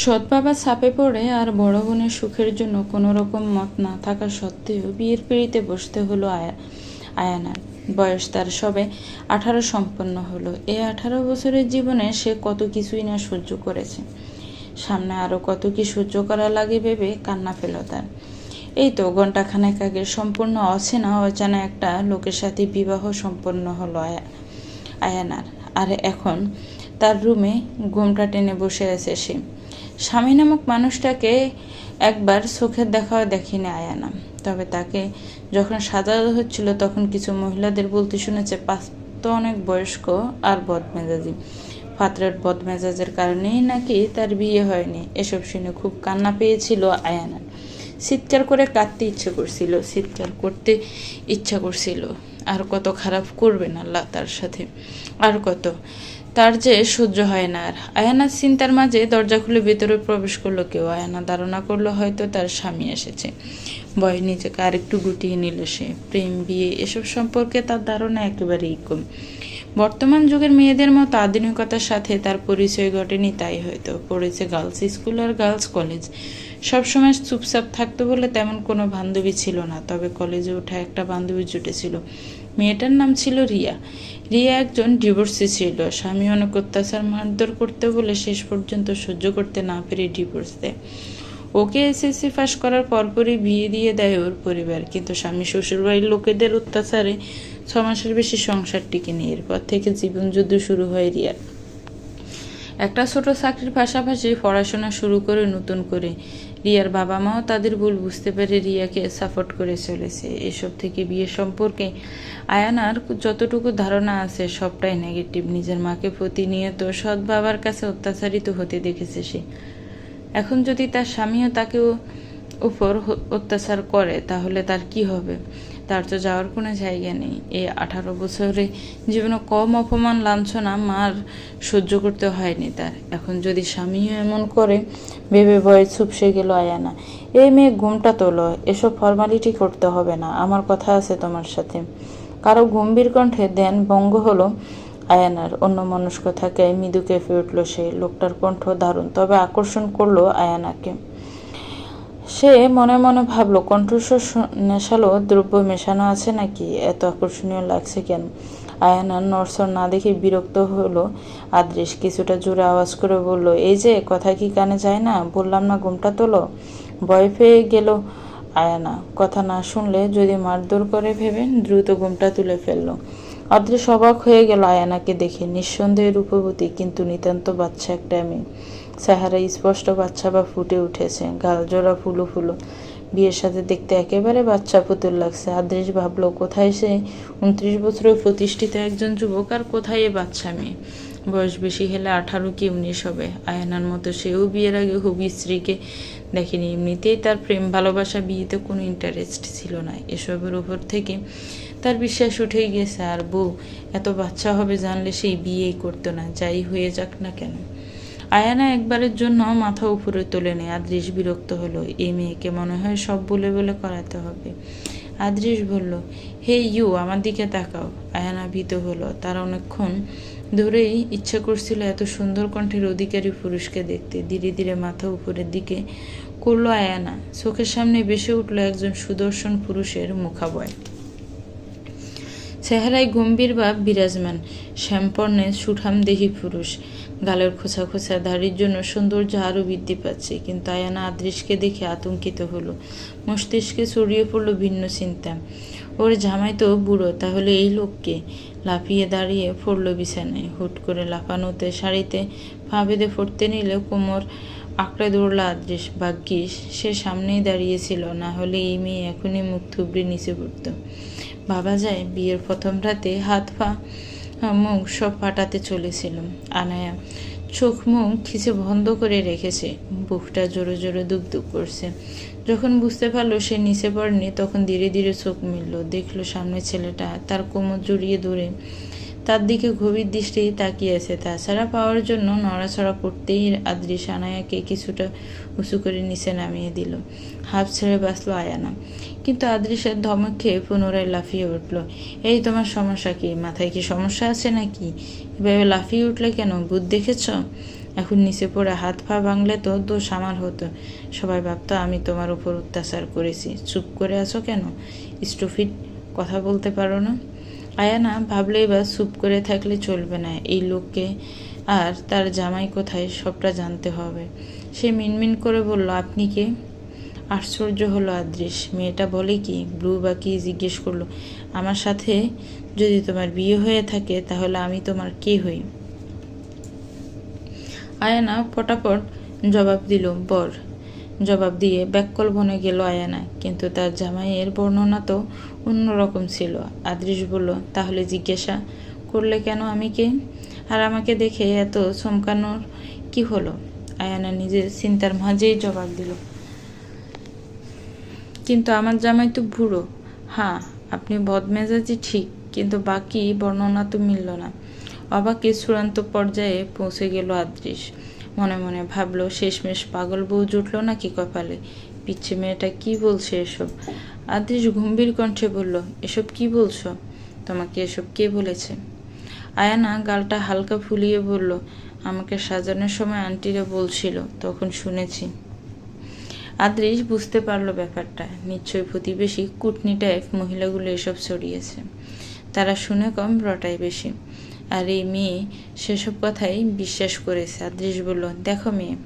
সৎ বাবা চাপে পড়ে আর বড় বোনের সুখের জন্য কোনো রকম মত না থাকা সত্ত্বেও বিয়ের পিঁড়িতে বসতে হলো আয়ানার। বয়স তার সবে 18 সম্পন্ন হলো। এই 18 বছরের জীবনে সে কত কিছুই না সহ্য করেছে, সামনে আরো কত কি সহ্য করা লাগে ভেবে কান্না পেল তার। এই তো ঘণ্টাখানেক আগে সম্পূর্ণ অজানা একটা লোকের সাথে বিবাহ সম্পন্ন হলো আয়ানার। আর এখন তার রুমে ঘোমটা টেনে বসে আছে সে। স্বামী নামক মানুষটাকে একবার চোখের দেখাও দেখেনি আয়ানা। তবে তাকে যখন সাজানো হচ্ছিল তখন কিছু মহিলাদের বলতে শুনেছে পাত্র অনেক বয়স্ক আর বদমেজাজি। পাত্রের বদমেজাজের কারণেই নাকি তার বিয়ে হয়নি। এসব শুনে খুব কান্না পেয়েছিল আয়ানার। চিৎকার করে কাঁদতে চিৎকার করতে ইচ্ছা করছিল। আর কত খারাপ করবেন আল্লাহ তার সাথে, আর কত তার যে সহ্য হয় না আর। আয়ানার চিন্তার মাঝে দরজা খুলে ভেতরে প্রবেশ করলো কেউ। আয়ানা ধারণা করলো হয়তো তার স্বামী এসেছে। ভয়ে নিজেকে আরেকটু গুটিয়ে নিল সে। প্রেম, বিয়ে এসব সম্পর্কে তার ধারণা একেবারেই কম। বর্তমান যুগের মেয়েদের মতো আধুনিকতার সাথে তার পরিচয় ঘটেনি, তাই হয়তো পড়েছে গার্লস স্কুল আর গার্লস কলেজ। সবসময় চুপচাপ থাকতো বলে তেমন কোনো বান্ধবী ছিল না। তবে কলেজে ওঠা একটা বান্ধবী জুটেছিল। মেয়েটার নাম ছিল রিয়া। রিয়া একজন ডিভোর্সি ছিল। স্বামী অনেক অত্যাচার মারধর করতে বলে শেষ পর্যন্ত সহ্য করতে না পেরে ডিভোর্স দেয়। ওকে এসএসসি পাস করার পরপরই বিয়ে দিয়ে দেয় ওর পরিবার। কিন্তু স্বামী শ্বশুরবাড়ির লোকেদের অত্যাচারে 6 মাসের বেশি সংসার টিকেনি। এরপর থেকে জীবনযুদ্ধ শুরু হয় রিয়ার। একটা ছোট চাকরির পাশাপাশি পড়াশোনা শুরু করে নতুন করে। রিয়ার বাবা মাও তাদের ভুল বুঝতে পেরে রিয়াকে সাপোর্ট করে চলেছে। এসব থেকে বিয়ে সম্পর্কে আয়ানার যতটুকু ধারণা আছে সবটাই নেগেটিভ। নিজের মাকে প্রতিনিয়ত সৎ বাবার কাছে অত্যাচারিত হতে দেখেছে সে। এখন যদি তার স্বামীও তাকে উপর অত্যাচার করে তাহলে তার কি হবে? তার তো যাওয়ার কোনো জায়গা নেই। এই 18 বছরে জীবনে কম অপমান লাঞ্ছনা মার সহ্য করতে হয়নি তার। এখন যদি স্বামীও এমন করে ভেবে ভয়ে চুপসে গেল আয়ানা। এই মেয়ে ঘুমটা তোলো, এসব ফর্মালিটি করতে হবে না, আমার কথা আছে তোমার সাথে। কারো গম্ভীর কণ্ঠে ধ্যান ভঙ্গ হলো আয়ানার। অন্য মনস্ক থাকায় মৃদু কেঁপে উঠল সে। লোকটার কণ্ঠ দারুণ, তবে আকর্ষণ করলো আয়ানাকে। সে মনে মনে ভাবলো কণ্ঠস্বর নেশালো দ্রব্য মেশানো আছে নাকি, এত আকর্ষণীয় লাগছে কেন? আয়ানার নড়চড় না দেখে বিরক্ত হলো আদৃশ। কিছুটা জোরে আওয়াজ করে বলল, এই যে কথা কি কানে যায় না? বললাম না ঘুমটা তোলো। ভয় পেয়ে গেল আয়ানা। কথা না শুনলে যদি মারধর করে ভেবে দ্রুত ঘুমটা তুলে ফেলল। অদৃশ অবাক হয়ে গেল আয়ানাকে দেখে। নিঃসন্দেহে রূপবতী, কিন্তু নিতান্ত বাচ্চা একটা মেয়ে। চেহারা স্পষ্ট বাচ্চা বা ফুটে উঠেছে, গাল জোড়া ফুলো ফুলো। বিয়ের সাথে দেখতে একেবারে বাচ্চা পুতুল লাগছে। আদৃশ ভাবলো, কোথায় সে 29 বছরের প্রতিষ্ঠিত একজন যুবক আর কোথায় এ বাচ্চা মেয়ে। বয়স বেশি হলে 18 কি 19 হবে। আয়ানার মতো সেও বিয়ের আগে হবি স্ত্রীকে দেখেনি। এমনিতেই তার প্রেম ভালোবাসা, বিয়েতে কোনো ইন্টারেস্ট ছিল না। এসবের উপর থেকে তার বিশ্বাস উঠে গেছে। আর বউ এত বাচ্চা হবে জানলে সেই বিয়েই করতো না, যাই হয়ে যাক না কেন। আয়ানা একবারের জন্য মাথা উপরে তোলে নেয়। আদৃশ বিরক্ত হলো। এই মেয়েকে মনে হয় সব বলে বলে করাতে হবে। আদৃশ বলল, হে ইউ, আমার দিকে তাকাও। আয়ানা ভীত হলো। তার অনেকক্ষণ ধরেই ইচ্ছা করছিল এত সুন্দর কণ্ঠের অধিকারী পুরুষকে দেখতে। ধীরে ধীরে মাথা উপরের দিকে করলো আয়ানা। চোখের সামনে ভেসে উঠল একজন সুদর্শন পুরুষের মুখাবয়। চেহারায় গম্ভীর ভাব বিরাজমান। শ্যামপর্ণে সুঠামদেহী পুরুষ। গালের খোঁচা খোঁচা দাড়ির জন্য সৌন্দর্য আরও বৃদ্ধি পাচ্ছে। কিন্তু আয়ানা আদৃশকে দেখে আতঙ্কিত হলো। মস্তিষ্কে ছড়িয়ে পড়ল ভিন্ন চিন্তা। ওর জামাই তো বুড়ো, তাহলে এই লোককে? লাফিয়ে দাঁড়িয়ে পড়ল বিছানায়। হুট করে লাফানোতে শাড়িতে পা বেঁধে পড়তে নিলে কোমর আঁকড়ে ধরল আদৃশ। ভাগ্যিস সে সামনেই দাঁড়িয়েছিল, না হলে এই মেয়ে এখনই মুখ থুবড়ে নিচে পড়ত। ভাবা যায় বিয়ের প্রথম রাতে হাত পা মুখ সব ফাটাতে চলেছিল। আনায়া চোখ মুখ খিচে বন্ধ করে রেখেছে। বুকটা জোরে জোরে দুক করছে। যখন বুঝতে পারলো সে নিচে পড়েনি তখন ধীরে ধীরে চোখ মিলল। দেখলো সামনে ছেলেটা তার কোমর জড়িয়ে ধরে তার দিকে গভীর দৃষ্টি তাকিয়ে আছে। তাছাড়া পাওয়ার জন্য নড়াচড়া করতেই আদৃশ আনায়াকে কিছুটা উঁচু করে নিচে নামিয়ে দিল। হাফ ছেড়ে বাঁচল আয়ানা। কিন্তু আদৃশের ধমক খেয়ে পুনরায় লাফিয়ে উঠল। এই তোমার সমস্যা কি? মাথায় কি সমস্যা আছে নাকি? এভাবে লাফিয়ে উঠলে কেন? ভূত দেখেছ? এখন নিচে পড়ে হাত পা ভাঙলে তো দোষ আমার হতো। সবাই ভাবতো আমি তোমার উপর অত্যাচার করেছি। চুপ করে আছো কেন? স্টুপিড, কথা বলতে পারো না? আয়ানা ভাবলে এবার চুপ করে থাকলে চলবে না। এই লোককে আর তার জামাই কোথায় সবটা জানতে হবে। সে মিনমিন করে বলল, আপনি কে? আশ্চর্য হলো আদৃশ। মেয়েটা বলে কি? ব্লু বা কি জিজ্ঞেস করলো। আমার সাথে যদি তোমার বিয়ে হয়ে থাকে তাহলে আমি তোমার কে হই? আয়ানা পটাপট জবাব দিল, বর। জবাব দিয়ে ব্যাককল বনে গেল আয়ানা। কিন্তু তার জামাইয়ের বর্ণনা তো অন্যরকম ছিল। আদৃশ বলল, তাহলে জিজ্ঞাসা করলে কেন আমি কে? আর আমাকে দেখে এত চমকানোর কি হলো? আয়ানা নিজের চিন্তার মাঝেই জবাব দিল, কিন্তু আমার জামাই তো বুড়ো। হ্যাঁ, আপনি বদমেজাজি ঠিক, কিন্তু বাকি বর্ণনা তো মিলল না। অবাকে চূড়ান্ত পর্যায়ে পৌঁছে গেল আদৃশ। মনে মনে ভাবল, শেষমেশ পাগল বউ জুটল নাকি কপালে। পিচ্ছে মেয়েটা কি বলছে এসব? আদৃশ গম্ভীর কণ্ঠে বলল, এসব কি বলছো? তোমাকে এসব কে বলেছে? আয়ানা গালটা হালকা ফুলিয়ে বলল, আমাকে সাজানোর সময় আন্টিরা বলছিল, তখন শুনেছি। আদৃশ বুঝতে পারল ব্যাপারটা। নিশ্চয়ই প্রতিবেশী কুটনি টাইপ মহিলাগুলো এসব ছড়িয়েছে। তারা শুনে কম, রটায় বেশি। আর এই মেয়ে সেসব কথাই বিশ্বাস করেছে। আদৃশ বলল, দেখো মেয়ে,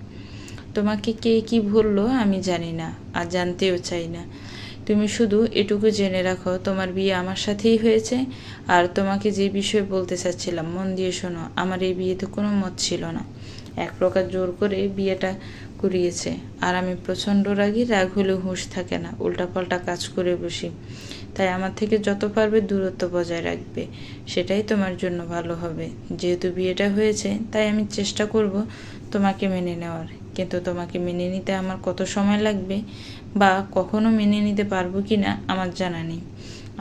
তোমাকে কে কি বললো আমি জানি না, আর জানতেও চাই না। তুমি শুধু এটুকু জেনে রাখো, তোমার বিয়ে আমার সাথেই হয়েছে। আর তোমাকে যে বিষয়ে বলতে চাচ্ছিলাম, মন দিয়ে শোনো। আমার এই বিয়েতে কোনো মত ছিল না। এক প্রকার জোর করে বিয়েটা করিয়েছে। আর আমি প্রচণ্ড রাগী। রাগ হলেও হুঁশ থাকে না, উল্টাপাল্টা কাজ করে বসি। তাই আমার থেকে যত পারবে দূরত্ব বজায় রাখবে, সেটাই তোমার জন্য ভালো হবে। যেহেতু বিয়েটা হয়েছে, তাই আমি চেষ্টা করব তোমাকে মেনে নেওয়ার। কিন্তু তোমাকে মেনে নিতে আমার কত সময় লাগবে বা কখনো মেনে নিতে পারবো কি না আমার জানা নেই।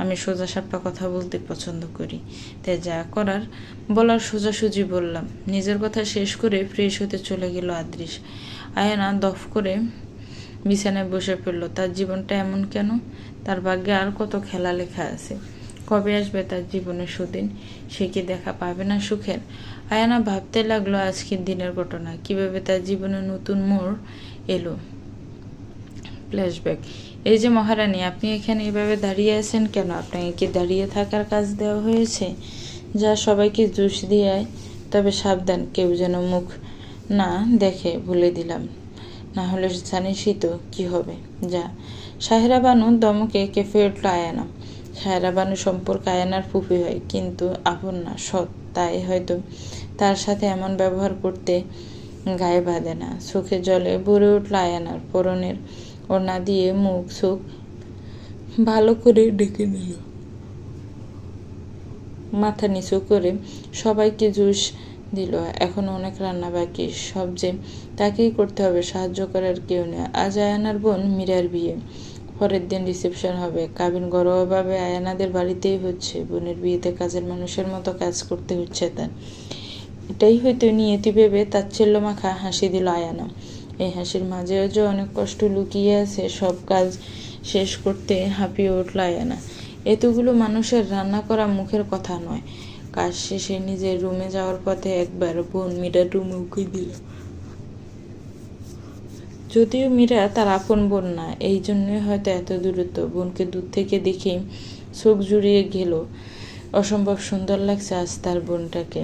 আমি সোজাসাপটা কথা বলতে পছন্দ করি, তাই যা করার বলার সোজাসুজি বললাম। নিজের কথা শেষ করে ফ্রেশ হতে চলে গেল আদৃশ। আয়ানা দফ করে বিছানায় বসে পড়ল। তার জীবনটা এমন কেন? তার ভাগ্যে আর কত খেলা লেখা আছে। কবে আসবে তার জীবনের সুদিন? সে কি দেখা পাবে না সুখের? আয়ানা ভাবতে লাগলো আজকের দিনের ঘটনা, কিভাবে তার জীবনে নতুন মোড় এলো। ফ্ল্যাশব্যাক। এই যে মহারানী, আপনি এখানে এভাবে দাঁড়িয়ে আছেন কেন? আপনাকে কি দাঁড়িয়ে থাকার কাজ দেওয়া হয়েছে? যা সবাইকে জুস দিয়ে আয়, তবে সাবধান কেউ যেন মুখ না দেখে। বলে দিলাম, না হলে জানিসই তো কি হবে। যা। সাহেরা বানু দমকে কেঁপে উঠল আয়ানা। সাহেরা বানু সম্পর্কে আয়ানার ফুফি হয়, কিন্তু আপন না, সৎ। তাই হয়তো তার সাথে এমন ব্যবহার করতে গায়ে বাঁধে না। চোখে জলে ভরে উঠল আয়ানার। পরনের ওড়না দিয়ে মুখ চোখ ভালো করে ঢেকে নিল। মাথা নিচু করে সবাইকে জুস দিল। এখন অনেক রান্না বাকি, সব যে তাকেই করতে হবে, সাহায্য করার কেউ নেই। আজ আয়ানার বোন মীরার বিয়ে, পরের দিন রিসেপশন হবে। কাবিন ঘরোয়াভাবে আয়ানাদের বাড়িতেই হচ্ছে। বোনের বিয়েতে কাজের মানুষের মতো কাজ করতে হচ্ছে তার। এটাই হয়তো নিয়তি ভেবে তাচ্ছিল্য মাখা হাসি দিল আয়ানা। এই হাসির মাঝেও যে অনেক কষ্ট লুকিয়ে আছে। সব কাজ শেষ করতে হাঁপিয়ে উঠল আয়ানা। এতগুলো মানুষের রান্না করা মুখের কথা নয়। কাজ শেষে নিজের রুমে যাওয়ার পথে একবার বোন মীরার রুমে উকি দিল। যদিও মীরা তার আপন বোন না, এই জন্যই হয়তো এত দূরত্ব। বোনকে দূর থেকে দেখে চোখ জুড়িয়ে গেল। অসম্ভব সুন্দর লাগছে আজ তার বোনটাকে।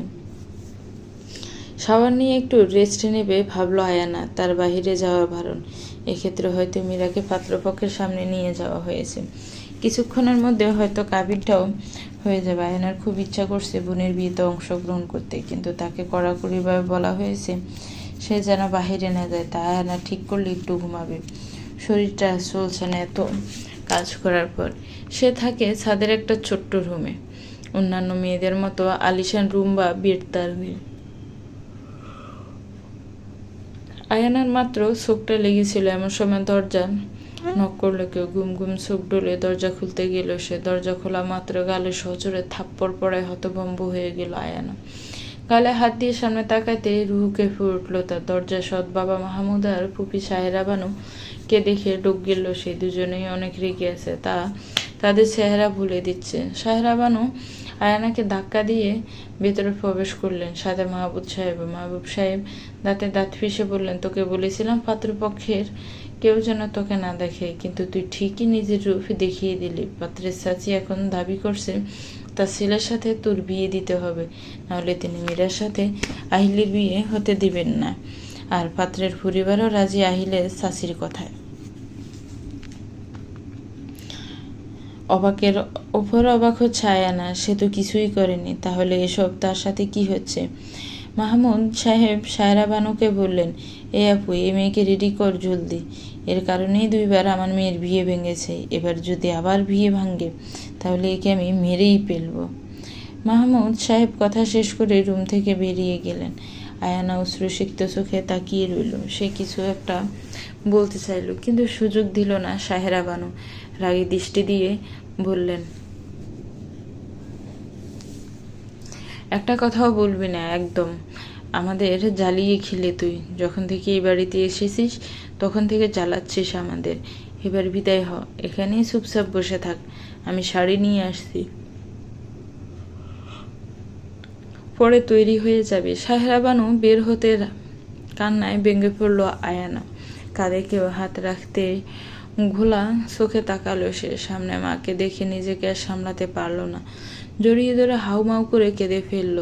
শাওয়ার নিয়ে একটু রেস্ট নেবে ভাবলো আয়ানা। তার বাহিরে যাওয়া বারণ। এক্ষেত্রে হয়তো মীরাকে পাত্রপক্ষের সামনে নিয়ে যাওয়া হয়েছে। কিছুক্ষণের মধ্যে হয়তো কাবিনটাও হয়ে যাবে। আয়ানার খুব ইচ্ছা করছে বোনের বিয়েতে অংশগ্রহণ করতে, কিন্তু তাকে কড়াকড়িভাবে বলা হয়েছে সে যেন বাহিরে না যায়। তা আয়ানা ঠিক করলে একটু ঘুমাবে। শরীরটা চলছে না এত কাজ করার পর। সে থাকে ছাদের একটা ছোট্ট রুমে। অন্যান্য মেয়েদের মতো আলিশান রুম বা বেড তার নেই। আয়ানার মাত্র চোখটা লেগেছিল, এমন সময় দরজা নক করলো কেউ। ঘুম ঘুম চোখ ডলে দরজা খুলতে গেল সে। দরজা খোলা মাত্র গালে সজোরে থাপ্পড় পড়ায় হতভম্ব হয়ে গেল আয়ানা। গালে হাত দিয়ে সামনে তাকাতে রুহু কেঁপে উঠল তার। দরজায় সৎ বাবা মাহমুদ আর ফুপি সাহেরা বানু কে দেখে ডুব গেল সে। দুজনেই অনেক রেগে আছে। তাদের চেহারা ভুলে দিচ্ছে। সাহেরা বানু আয়ানাকে ধাক্কা দিয়ে ভেতরে প্রবেশ করলেন, সাথে মাহবুব সাহেব। মাহবুব সাহেব দাঁতে দাঁত পিষে বললেন, তোকে বলেছিলাম পাত্রপক্ষের কেউ যেন তোকে না দেখে, কিন্তু তুই ঠিকই নিজের রূপ দেখিয়ে দিলি। পাত্রের চাচি এখন দাবি করছে তার ছেলের সাথে তোর বিয়ে দিতে হবে, নাহলে তিনি মীরার সাথে আহিলের বিয়ে হতে দিবেন না। আর পাত্রের পরিবারও রাজি আহিলের চাচির কথায়। অবাকের ওপর অবাক হচ্ছে আয়ানা, সে তো কিছুই করেনি, তাহলে এসব তার সাথে কি হচ্ছে? মাহমুদ সাহেব সায়রা বানুকে বললেন, এ আপু, এই মেয়েকে রেডি কর জলদি। এর কারণেই 2 বার আমার মেয়ের বিয়ে ভেঙেছে, এবার যদি আবার বিয়ে ভাঙে তাহলে একে আমি মেরেই ফেলব। মাহমুদ সাহেব কথা শেষ করে রুম থেকে বেরিয়ে গেলেন। আয়ানা অশ্রুসিক্ত চোখে তাকিয়ে রইল। সে কিছু একটা বলতে চাইল, কিন্তু সুযোগ দিল না সাহেরা বানু। রাগী দৃষ্টি দিয়ে বললেন, একটা কথাও বলবি না একদম। আমাদের জ্বালিয়ে খেলে তুই। যখন থেকে এই বাড়িতে এসেছিস তখন থেকে জ্বালাচ্ছিস আমাদের। এবার বিদায় হ, এখানেই চুপচাপ বসে থাক। আমি শাড়ি নিয়ে আসছি, পরে তৈরি হয়ে যাবে। সাহেরা বানু বের হতে কান্নায় ভেঙে পড়ল আয়ানা। কাঁধে কেউ হাত রাখতে ঘোলা চোখে তাকালো সে। সামনে মাকে দেখে নিজেকে আর সামলাতে পারল না, জড়িয়ে ধরে হাউমাউ করে কেঁদে ফেলল।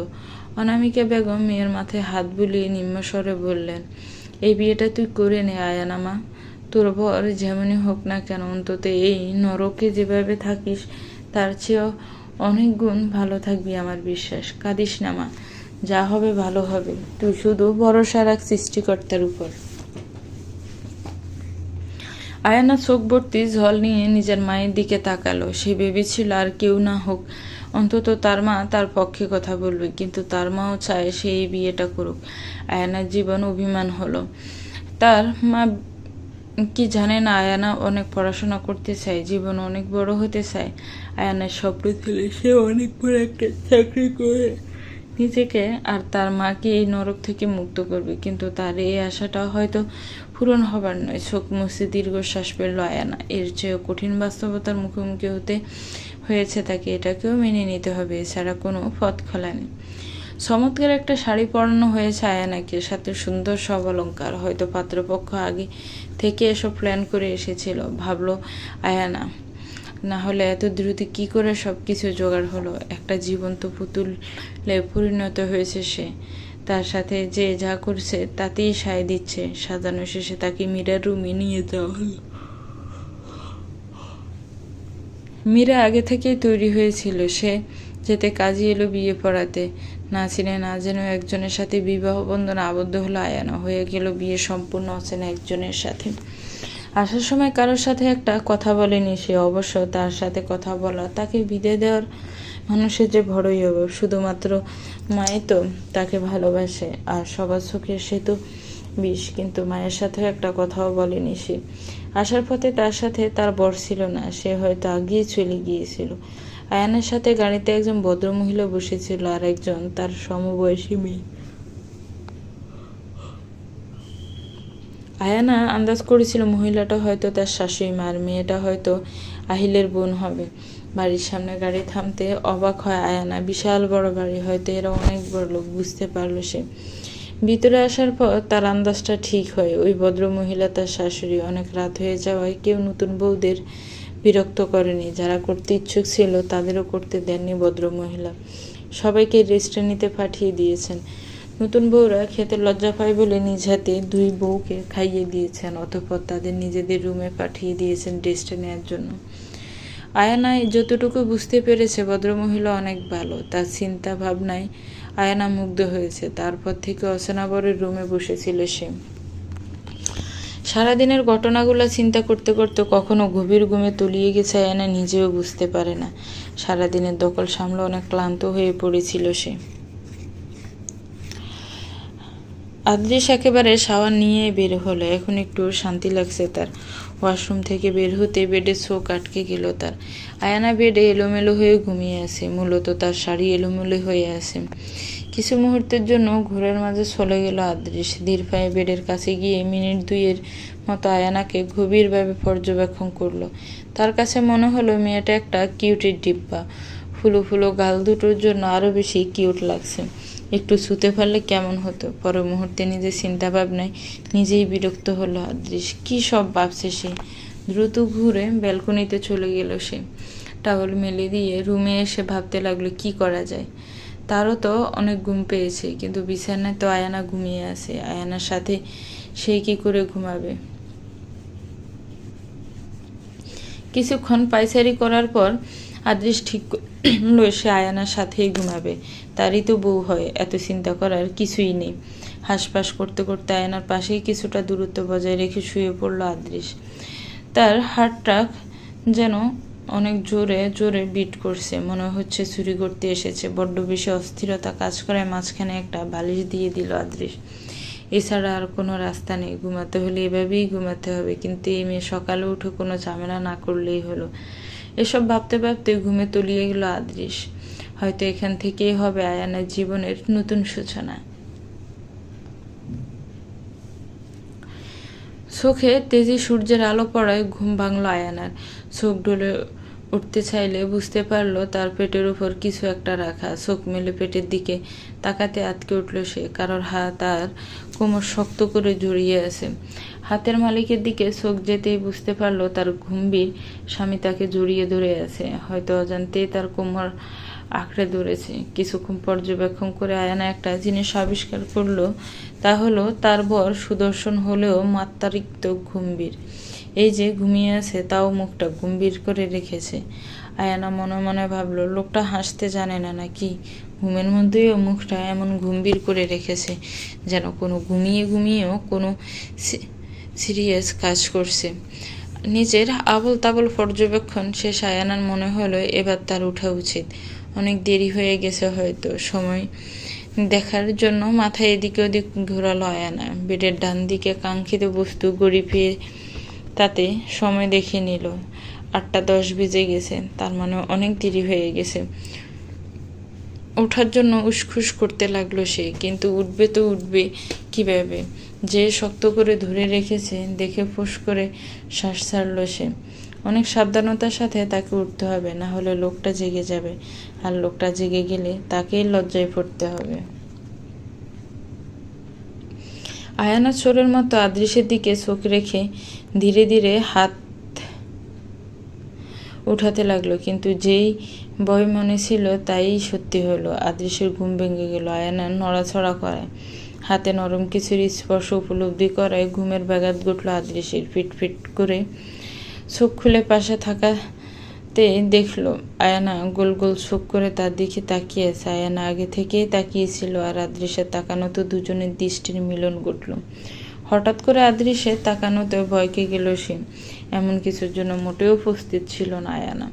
অনামিকা বেগম মেয়ের মাথায় হাত বুলিয়ে নিম্নস্বরে বললেন, এই বিয়েটা তুই করে নে আয়ানা মা। তোর বর যেমনই হোক না কেন, অন্তত এই নরকে যেভাবে থাকিস তার চেয়েও অনেক গুণ ভালো থাকবি, আমার বিশ্বাস। কাঁদিস না মা, যা হবে ভালো হবে। তুই শুধু ভরসা রাখ সৃষ্টিকর্তার উপর। আয়ানা চোখ ভর্তি জল নিয়ে নিজের মায়ের দিকে তাকালো। সে ভেবেছিল আর কেউ না হোক, অন্তত তার মা তার পক্ষে কথা বলবে, কিন্তু তার মাও চায় সে এই বিয়েটা করুক। আয়ানার জীবন অভিমান হলো। তার মা কি জানে না আয়ানা অনেক পড়াশোনা করতে চায়, জীবন অনেক বড় হতে চায়। আয়ানার স্বপ্ন ছিল সে অনেক বড় একটা চাকরি করে নিজেকে আর তার মাকে এই নরক থেকে মুক্ত করবে, কিন্তু তার এই আশাটা হয়তো পূরণ হবার নয়। চোখ মুছে দীর্ঘশ্বাস ফেলল আয়ানা। এর চেয়েও কঠিন বাস্তবতার মুখোমুখি হতে হয়েছে তাকে, এটাকেও মেনে নিতে হবে, এছাড়া কোনো পথ খোলা নেই। চমৎকার একটা শাড়ি পরানো হয়েছে আয়ানাকে, সাথে সুন্দর সব অলঙ্কার। হয়তো পাত্রপক্ষ আগে থেকে এসব প্ল্যান করে এসেছিল, ভাবলো আয়ানা। না হলে এত দ্রুত কি করে সব কিছু জোগাড় হলো? একটা জীবন্ত পুতুলে পরিণত হয়েছে সে। তার সাথে যে যা করছে তাতেই সায় দিচ্ছে। সাজানো শেষে তাকে মীরার রুমে নিয়ে যাওয়া হলো। মীরা আগে থেকেই তৈরি হয়েছিল, সে যেতে কাজী এলো বিয়ে পড়াতে। না চিনে না যেন একজনের সাথে বিবাহ বন্ধনে আবদ্ধ হলো আয়ানা, হয়ে গেল বিয়ে সম্পূর্ণ অচেনা একজনের সাথে। আসার সময় কারোর সাথে একটা কথা বলেনি সে, অবশ্য তার সাথে কথা বলা তাকে বিদায় দেওয়ার মানুষের যে বড়ই অভাব। শুধুমাত্র মাই তো তাকে ভালোবাসে, আর সবার চোখে সে তো বিষ, কিন্তু মায়ের সাথেও একটা কথাও বলেনি সে। আসার পথে তার সাথে তার বর ছিল না, সে হয়তো আগিয়ে চলে গিয়েছিল। আয়ানের সাথে গাড়িতে একজন ভদ্রমহিলা বসেছিল আর একজন তার সমবয়সী মেয়ে। আয়ানা আন্দাজ করেছিল মহিলাটা হয়তো তার শাশুড়ি মা, আর মেয়েটা হয়তো আহিলের বোন হবে। বাড়ির সামনে গাড়ি থামতে অবাক হয় আয়ানা। বিশাল বড় বাড়ি, হয়তো এরা অনেক বড় লোক, বুঝতে পারল সে। ভিতরে আসার পর তার আন্দাজটা ঠিক হয়, ওই ভদ্রমহিলা তার শাশুড়ি। অনেক রাত হয়ে যাওয়ায় কেউ নতুন বউদের বিরক্ত করেনি, যারা করতে ইচ্ছুক ছিল তাদেরও করতে দেননি ভদ্রমহিলা। সবাইকে রেস্টে নিতে পাঠিয়ে দিয়েছেন। নতুন বউরা খেতে লজ্জা পায় বলে নিজ হাতে 2 বউকে খাইয়ে দিয়েছেন, অতঃপর তাদের নিজেদের রুমে পাঠিয়ে দিয়েছেন রেস্টে নেওয়ার জন্য। আয়ানা যতটুকু বুঝতে পেরেছে ভদ্রমহিলা অনেক ভালো, তার চিন্তা ভাবনায় আয়ানা মুগ্ধ হয়েছে। তারপর থেকে অচেনা বরের রুমে বসেছিল সে। সারাদিনের ঘটনাগুলো চিন্তা করতে করতে কখনো গভীর ঘুমে তলিয়ে গেছে আয়ানা নিজেও বুঝতে পারে না। সারাদিনের দখল সামলে অনেক ক্লান্ত হয়ে পড়েছিল সে। আদ্রিস একেবারে শাওয়ার নিয়ে বের হলো, এখন একটু শান্তি লাগছে তার। ওয়াশরুম থেকে বের হতে বেডে চোখ আটকে গেল তার। আয়ানা বেডে এলোমেলো হয়ে ঘুমিয়ে আছে, মূলত তার শাড়ি এলোমেলো হয়ে আছে। কিছু মুহূর্তের জন্য ঘোরের মাঝে চলে গেল আদ্রিস। ধীর পায়ে বেডের কাছে গিয়ে মিনিট 2-এর মতো আয়ানাকে গভীরভাবে পর্যবেক্ষণ করলো। তার কাছে মনে হলো মেয়েটা একটা কিউটের ডিব্বা। ফুলো ফুলো গাল দুটোর জন্য আরও বেশি কিউট লাগছে। একটু ছুতে পারলে কেমন হতো। পর মুহূর্তে নিজের চিন্তা ভাবনায় নিজেই বিরক্ত হলো আদৃশ। কী সব ভাবছে সে। দ্রুত ঘুরে ব্যালকনিতে চলে গেল সে। টাওয়াল মেলে দিয়ে রুমে এসে ভাবতে লাগলো কি করা যায়। তারও তো অনেক ঘুম পেয়েছে, কিন্তু বিছানায় তো আয়ানা ঘুমিয়ে আছে। আয়ানার সাথে সে কি করে ঘুমাবে? কিছুক্ষণ পায়চারি করার পর আদৃশ ঠিক করলো সে আয়ানার সাথেই ঘুমাবে। তারই তো বউ হয়, এত চিন্তা করার কিছুই নেই। হাঁসফাঁস করতে করতে আয়নার পাশেই কিছুটা দূরত্ব বজায় রেখে শুয়ে পড়ল আদৃশ। তার হার্টটা যেন অনেক জোরে জোরে বিট করছে। মনে হচ্ছে চুরি করতে এসেছে। বড্ড বেশি অস্থিরতা কাজ করায় মাঝখানে একটা বালিশ দিয়ে দিল আদৃশ। এছাড়া আর কোনো রাস্তা নেই। ঘুমাতে হলে এভাবেই ঘুমাতে হবে, কিন্তু এই মেয়ে সকালে উঠে কোনো ঝামেলা না করলেই হলো। এসব ভাবতে ভাবতে ঘুমে তলিয়ে গেল আদৃশ। হয়তো এখান থেকেই হবে আয়ানার জীবনের নতুন সূচনা। চোখে তেজি সূর্যের আলো পড়ায় ঘুম ভাঙল আয়ানার। চোখ ডলে উঠতে চাইলে বুঝতে পারল তার পেটের উপর কিছু একটা রাখা। চোখ মেলে পেটের দিকে তাকাতে আটকে উঠল সে। কারোর হাত আর কোমর শক্ত করে জড়িয়ে আছে। হাতের মালিকের দিকে চোখ যেতেই বুঝতে পারল তার গম্ভীর স্বামী তাকে জড়িয়ে ধরে আছে। হয়তো অজান্তেই তার কোমর আঁকড়ে ধরেছে। কিছুক্ষণ পর্যবেক্ষণ করে আয়ানা একটা জিনিস আবিষ্কার করলো। তা হলো তার বর সুদর্শন হলেও মাত্রাতিরিক্ত গম্ভীর। এই যে ঘুমিয়ে আছে তাও মুখটা গম্ভীর করে রেখেছে। আয়ানা মনে মনে ভাবলো, লোকটা হাসতে জানে না নাকি? ঘুমের মধ্যেও মুখটা এমন গম্ভীর করে রেখেছে যেন কোনো ঘুমিয়েও কোনো সিরিয়াস কাজ করছে। নিজের আবল তাবল পর্যবেক্ষণ শেষ আয়ানার মনে হলো এবার তার ওঠা উচিত। অনেক দেরি হয়ে গেছে হয়তো। সময় দেখার জন্য মাথায় এদিকে ওদিক ঘোরালো আয়ানা। বেডের ডান দিকে কাঙ্ক্ষিত বস্তু গড়ি পেয়ে তাতে সময় দেখে নিল। 8:10 বেজে গেছে। তার মানে অনেক দেরি হয়ে গেছে। ওঠার জন্য উসখুস করতে লাগলো সে, কিন্তু উঠবে তো উঠবে কিভাবে? যে শক্ত করে ধরে রেখেছে দেখে ফুস করে শ্বাস ছাড়ল সে। অনেক সাবধানতার সাথে তাকে উঠতে হবে, না হলে লোকটা জেগে যাবে। আর লোকটা জেগে গেলে তাকেই লজ্জায় পড়তে হবে। আয়ানা চোরের মতো আদৃশের দিকে চোখ রেখে ধীরে ধীরে হাত উঠাতে লাগলো, কিন্তু যেই ভয় মনে ছিল তাই সত্যি হলো। আদৃশের ঘুম ভেঙে গেল। আয়ানা নড়াছড়া করায়, হাতে নরম কিছুর স্পর্শ উপলব্ধি করায় ঘুমের ব্যাঘাত ঘটল আদৃশের। ফিট করে চোখ খুলে পাশে থাকাতে দেখলো আয়ানা গোল গোল চোখ করে তার দিকে তাকিয়ে আছে। আয়ানা আগে থেকেই তাকিয়েছিল, আর আদৃশের তাকানো তো দুজনের দৃষ্টির মিলন ঘটল। হঠাৎ করে আদৃশের তাকানোতে ভয়কে গেল সে। এমন কিছুর জন্য মোটেও প্রস্তুত ছিল না আয়ানা।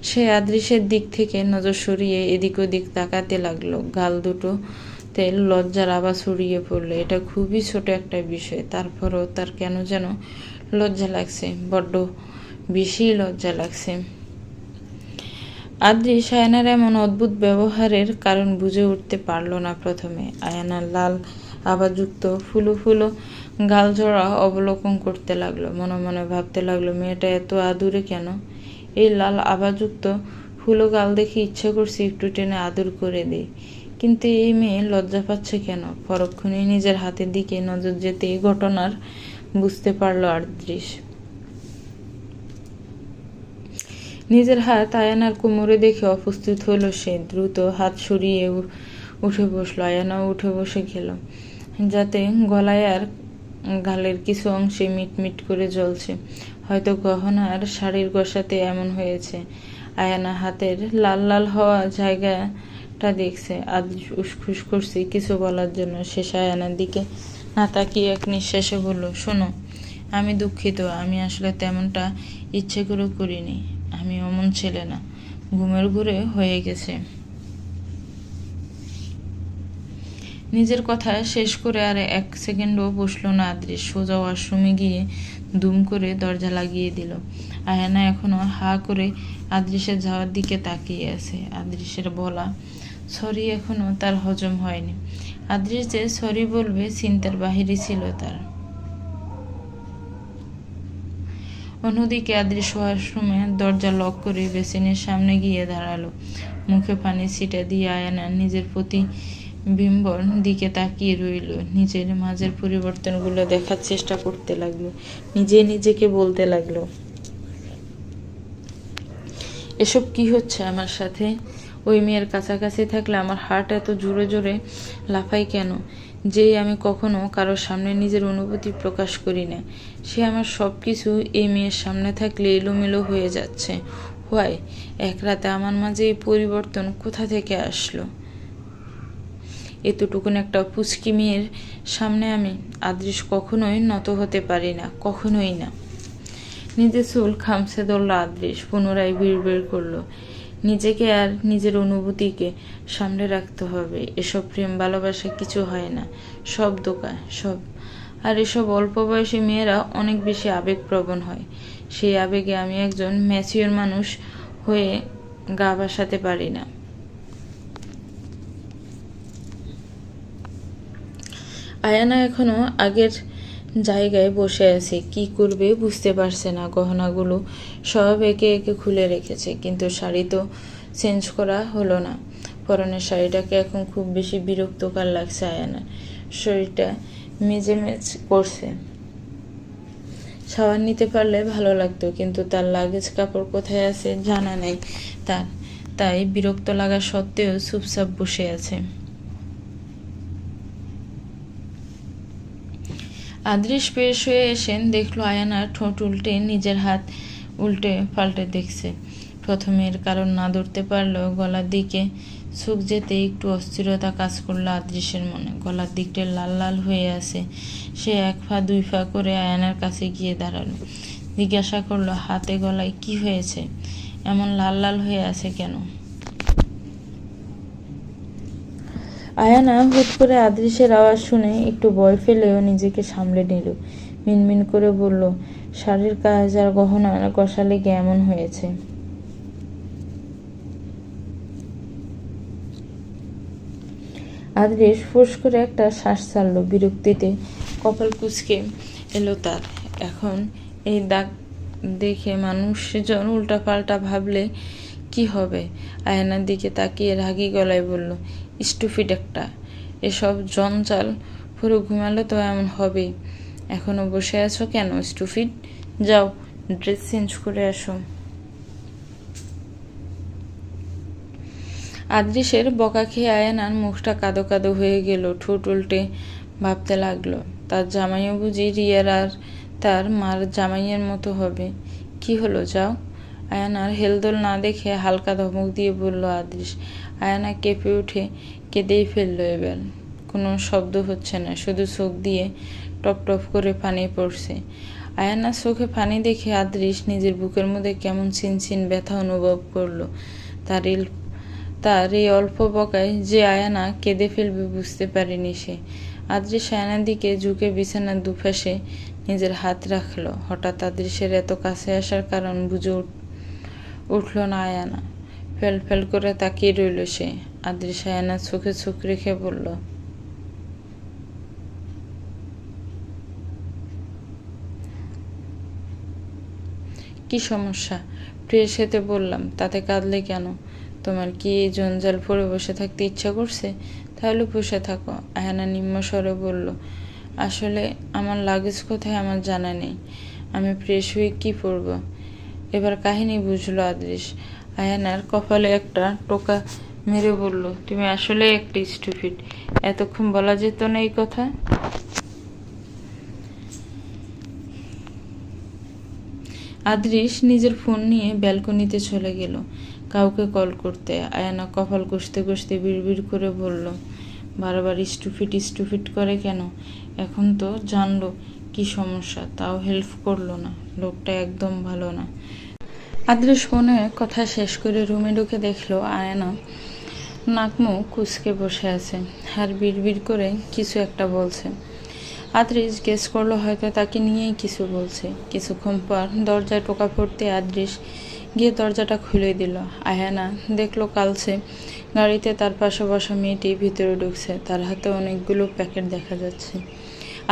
সে আদৃশের দিক থেকে নজর সরিয়ে এদিক ওদিক তাকাতে লাগলো। গাল দুটোতে লজ্জার আভা ছড়িয়ে পড়লো। এটা খুবই ছোট একটা বিষয়, তারপরও তার কেন যেন লজ্জা লাগছে। বড্ড বেশি লজ্জা লাগছে। আদৃশ আয়ানার এমন অদ্ভুত ব্যবহারের কারণ বুঝে উঠতে পারল না প্রথমে। আয়ানার লাল আভাযুক্ত ফুলো ফুলো গালজোড়া অবলোকন করতে লাগলো। মনে মনে ভাবতে লাগলো, মেয়েটা এত আদুরে কেন? এই লাল আভাযুক্ত ফুলো গাল দেখে ইচ্ছে করছে একটু টেনে আদর করে দেয়, কিন্তু এই মেয়ে লজ্জা পাচ্ছে কেন? পরক্ষণে নিজের হাতের দিকে নজর যেতে ঘটনার বুঝতে পারল আদৃশ। নিজের হাত আয়ানার কোমরে দেখে অপ্রস্তুত হলো সে। দ্রুত হাত সরিয়ে উঠে বসলো। আয়ানাও উঠে বসে গেল, যাতে গলায় আর গালের কিছু অংশে মিটমিট করে জ্বলছে। হয়তো গহনার শাড়ির গোছাতে এমন হয়েছে। আয়ানা হাতের লাল লাল হওয়া জায়গাটা দেখছে। আদৃশ উসখুস করছে কিছু বলার জন্য। শেষ আয়ানার দিকে না তাকিয়ে এক নিঃশ্বাসে বলল, শোনো, আমি দুঃখিত। আমি আসলে তেমনটা ইচ্ছে করে করিনি। আমি অমন ছেলে না। ঘুমের ঘুরে হয়ে গেছে। নিজের কথা শেষ করে আর এক সেকেন্ডও বসলো না আদৃশ। সোজা ওয়াশরুমে গিয়ে দুম করে দরজা লাগিয়ে দিল। আয়ানা এখনো হা করে আদৃশের যাওয়ার দিকে তাকিয়ে আছে। আদৃশের বলা সরি এখনো তার হজম হয়নি। আদৃশ যে সরি বলবে চিন্তার বাহিরে ছিল তার। অন্যদিকে আদৃশ ওয়াশরুমে দরজা লক করে বেসিনের সামনে গিয়ে দাঁড়ালো। মুখে পানি ছিটা দিয়ে আয়ানা নিজের প্রতিবিম্বর দিকে তাকিয়ে রইল। নিজের মাঝের পরিবর্তনগুলো দেখার চেষ্টা করতে লাগলো, নিজেকে বলতে লাগলো, এসব কি হচ্ছে আমার সাথে? ওই মেয়ের কাছাকাছি থাকলে আমার হার্ট এত জোরে জোরে লাফায় কেন? যেই আমি কখনো কারোর সামনে নিজের অনুভূতি প্রকাশ করি না, সে আমার সব কিছু এই মেয়ের সামনে থাকলে এলোমেলো হয়ে যাচ্ছে। হোয়াই? এক রাতে আমার মাঝে এই পরিবর্তন কোথা থেকে আসলো? এতটুকুন একটা পুচকি মেয়ের সামনে আমি আদৃশ কখনোই নত হতে পারি না, কখনোই না। নিজের চুল খামছে ধরল আদৃশ, পুনরায় বিড়বিড় করলো, নিজেকে আর নিজের অনুভূতিকে সামনে রাখতে হবে। এসব প্রেম ভালোবাসা কিছু হয় না, সব ধোঁকা, সব। আর এসব অল্প বয়সী মেয়েরা অনেক বেশি আবেগপ্রবণ হয়। সেই আবেগে আমি একজন ম্যাচিওর মানুষ হয়ে গা ভাসাতে পারি না। আয়ানা এখনো আগের জায়গায় বসে আছে, কি করবে বুঝতে পারছে না। গহনাগুলো সব একে একে খুলে রেখেছে, কিন্তু শাড়ি তো চেঞ্জ করা হলো না। পরনের শাড়িটাকে এখন খুব বেশি বিরক্তকর লাগছে আয়ানার। শরীরটা মেজেমেজ করছে। শাওয়ার নিতে পারলে ভালো লাগতো, কিন্তু তার লাগেজ কাপড় কোথায় আছে জানা নেই তার। তাই বিরক্ত লাগা সত্ত্বেও চুপচাপ বসে আছে। আদৃশ পেশ হয়ে এসেন, দেখলো আয়ানার ঠোঁট উল্টে নিজের হাত উল্টে পাল্টে দেখছে। প্রথমে এর কারণ না ধরতে পারলেও গলার দিকে চোখ যেতে একটু অস্থিরতা কাজ করলো আদৃশের মনে। গলার দিকটা লাল লাল হয়ে আছে। সে এক পা দুই পা করে আয়ানার কাছে গিয়ে দাঁড়ালো, জিজ্ঞাসা করলো, হাতে গলায় কি হয়েছে? এমন লাল লাল হয়ে আছে কেন? আয়ানা হুট করে আদৃশের আওয়াজ শুনে একটু ভয় ফেলেও নিজেকে সামলে নিল। মিনমিন করে বলল, শাড়ির কাজ আর গহনা কষা লেগে এমন হয়েছে। আদৃশ ফোঁস করে একটা শ্বাস ছাড়ল। বিরক্তিতে কপাল কুঁচকে এলো তার। এখন এই দাগ দেখে মানুষজন উল্টাপাল্টা ভাবলে কি হবে? আয়নার দিকে তাকিয়ে রাগী গলায় বলল, স্টুপিড একটা। এসব জঞ্জাল পুরো ঘুমালে তো এমন হবেই। এখনো বসে আছো কেন স্টুপিড? যাও ড্রেস চেঞ্জ করে আসো। আদৃশের বকা খেয়ে আয়ানার মুখটা কাদো কাদো হয়ে গেল। ঠোঁট উল্টে ভাবতে লাগলো, তার জামাইও বুঝি রিয়ার আর তার মার জামাইয়ের মতো হবে। কি হলো, যাও। আয়ানার হেলদোল না দেখে হালকা ধমক দিয়ে বলল আদৃশ। আয়ানা কেঁপে উঠে কেঁদেই ফেলল। এবার কোনো শব্দ হচ্ছে না, শুধু চোখ দিয়ে টপ টপ করে পানি পড়ছে। আয়ানার চোখে পানি দেখে আদৃশ নিজের বুকের মধ্যে কেমন চিনচিন ব্যথা অনুভব করলো। তার এই অল্প বকায় যে আয়ানা কেঁদে ফেলবে বুঝতে পারেনি সে। আদৃশ আয়ানার দিকে ঝুঁকে বিছানার দুপাশে নিজের হাত রাখলো। হঠাৎ আদৃশের এত কাছে আসার কারণ বুঝে উঠল না আয়ানা। ফেল ফেল করে তাকিয়ে রইল সে। আদৃশ আয়ানার চোখে চোখ রেখে বলল, কি সমস্যা? ফ্রেশ হতে বললাম, তাতে কাঁদলে কেন? তোমার কি এই জঞ্জাল পরে বসে থাকতে ইচ্ছা করছে? তাহলে বসে থাকো। আয়ানা নিম্ন স্বরে বলল, আসলে আমার লাগেজ কোথায় আমার জানা নেই। আমি ফ্রেশ হয়ে কি পরব? এবার কাহিনী বুঝলো আদৃশ। আয়ানার কপালে একটা টোকা মেরে বলল, তুমি আসলে একটা স্টুপিড। এতক্ষণ বলা যেত না এই কথা? আদৃশ নিজের ফোন নিয়ে ব্যালকনিতে চলে গেল কাউকে কল করতে। আয়ানা কপাল কষতে কষতে বিড়বিড় করে বলল, বারবার স্টুপিড স্টুপিড করে কেন? এখন তো জানলো কি সমস্যা, তাও হেল্প করলো না। লোকটা একদম ভালো না। আদৃশ ফোনে কথা শেষ করে রুমে ঢুকে দেখলো আয়ানা নাক মুখ কুঁচকে বসে আছে আর বিড়বিড় করে কিছু একটা বলছে। আদৃশ গেস করলো হয়তো তাকে নিয়েই কিছু বলছে। কিছুক্ষণ পর দরজায় টোকা পড়তে আদৃশ গিয়ে দরজাটা খুলে দিল। আয়ানা দেখলো কালছে গাড়িতে তার পাশে বসা মেয়েটি ভিতরে ঢুকছে। তার হাতে অনেকগুলো প্যাকেট দেখা যাচ্ছে।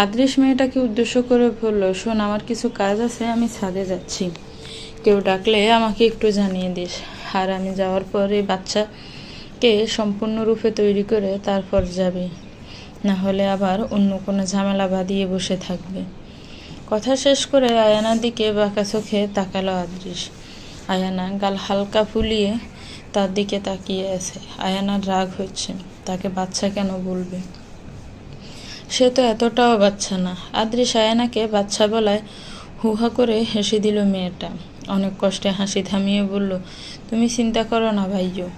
আদৃশ মেয়েটাকে উদ্দেশ্য করে বলল, শোন, আমার কিছু কাজ আছে, আমি ছাদে যাচ্ছি। কেউ ডাকলে আমাকে একটু জানিয়ে দিস, আর আমি যাওয়ার পরে বাচ্চাকে সম্পূর্ণরূপে তৈরি করে তারপর যাবি, না হলে আবার অন্য কোনো ঝামেলা বাঁধিয়ে বসে থাকবে। কথা শেষ করে আয়ানার দিকে বাঁকা চোখে তাকালো আদৃশ। আয়ানা গাল হালকা ফুলিয়ে তার দিকে তাকিয়ে আছে। আয়ানার রাগ হচ্ছে, তাকে বাচ্চা কেন বলবে? সে তো এতটাও বাচ্চা না। আদৃশ আয়ানাকে বাচ্চা বলায় হুহা করে হেসে দিল মেয়েটা। অনেক কষ্টে হাসি থামিয়ে বলল, তুমি চিন্তা করো না ভাইজো,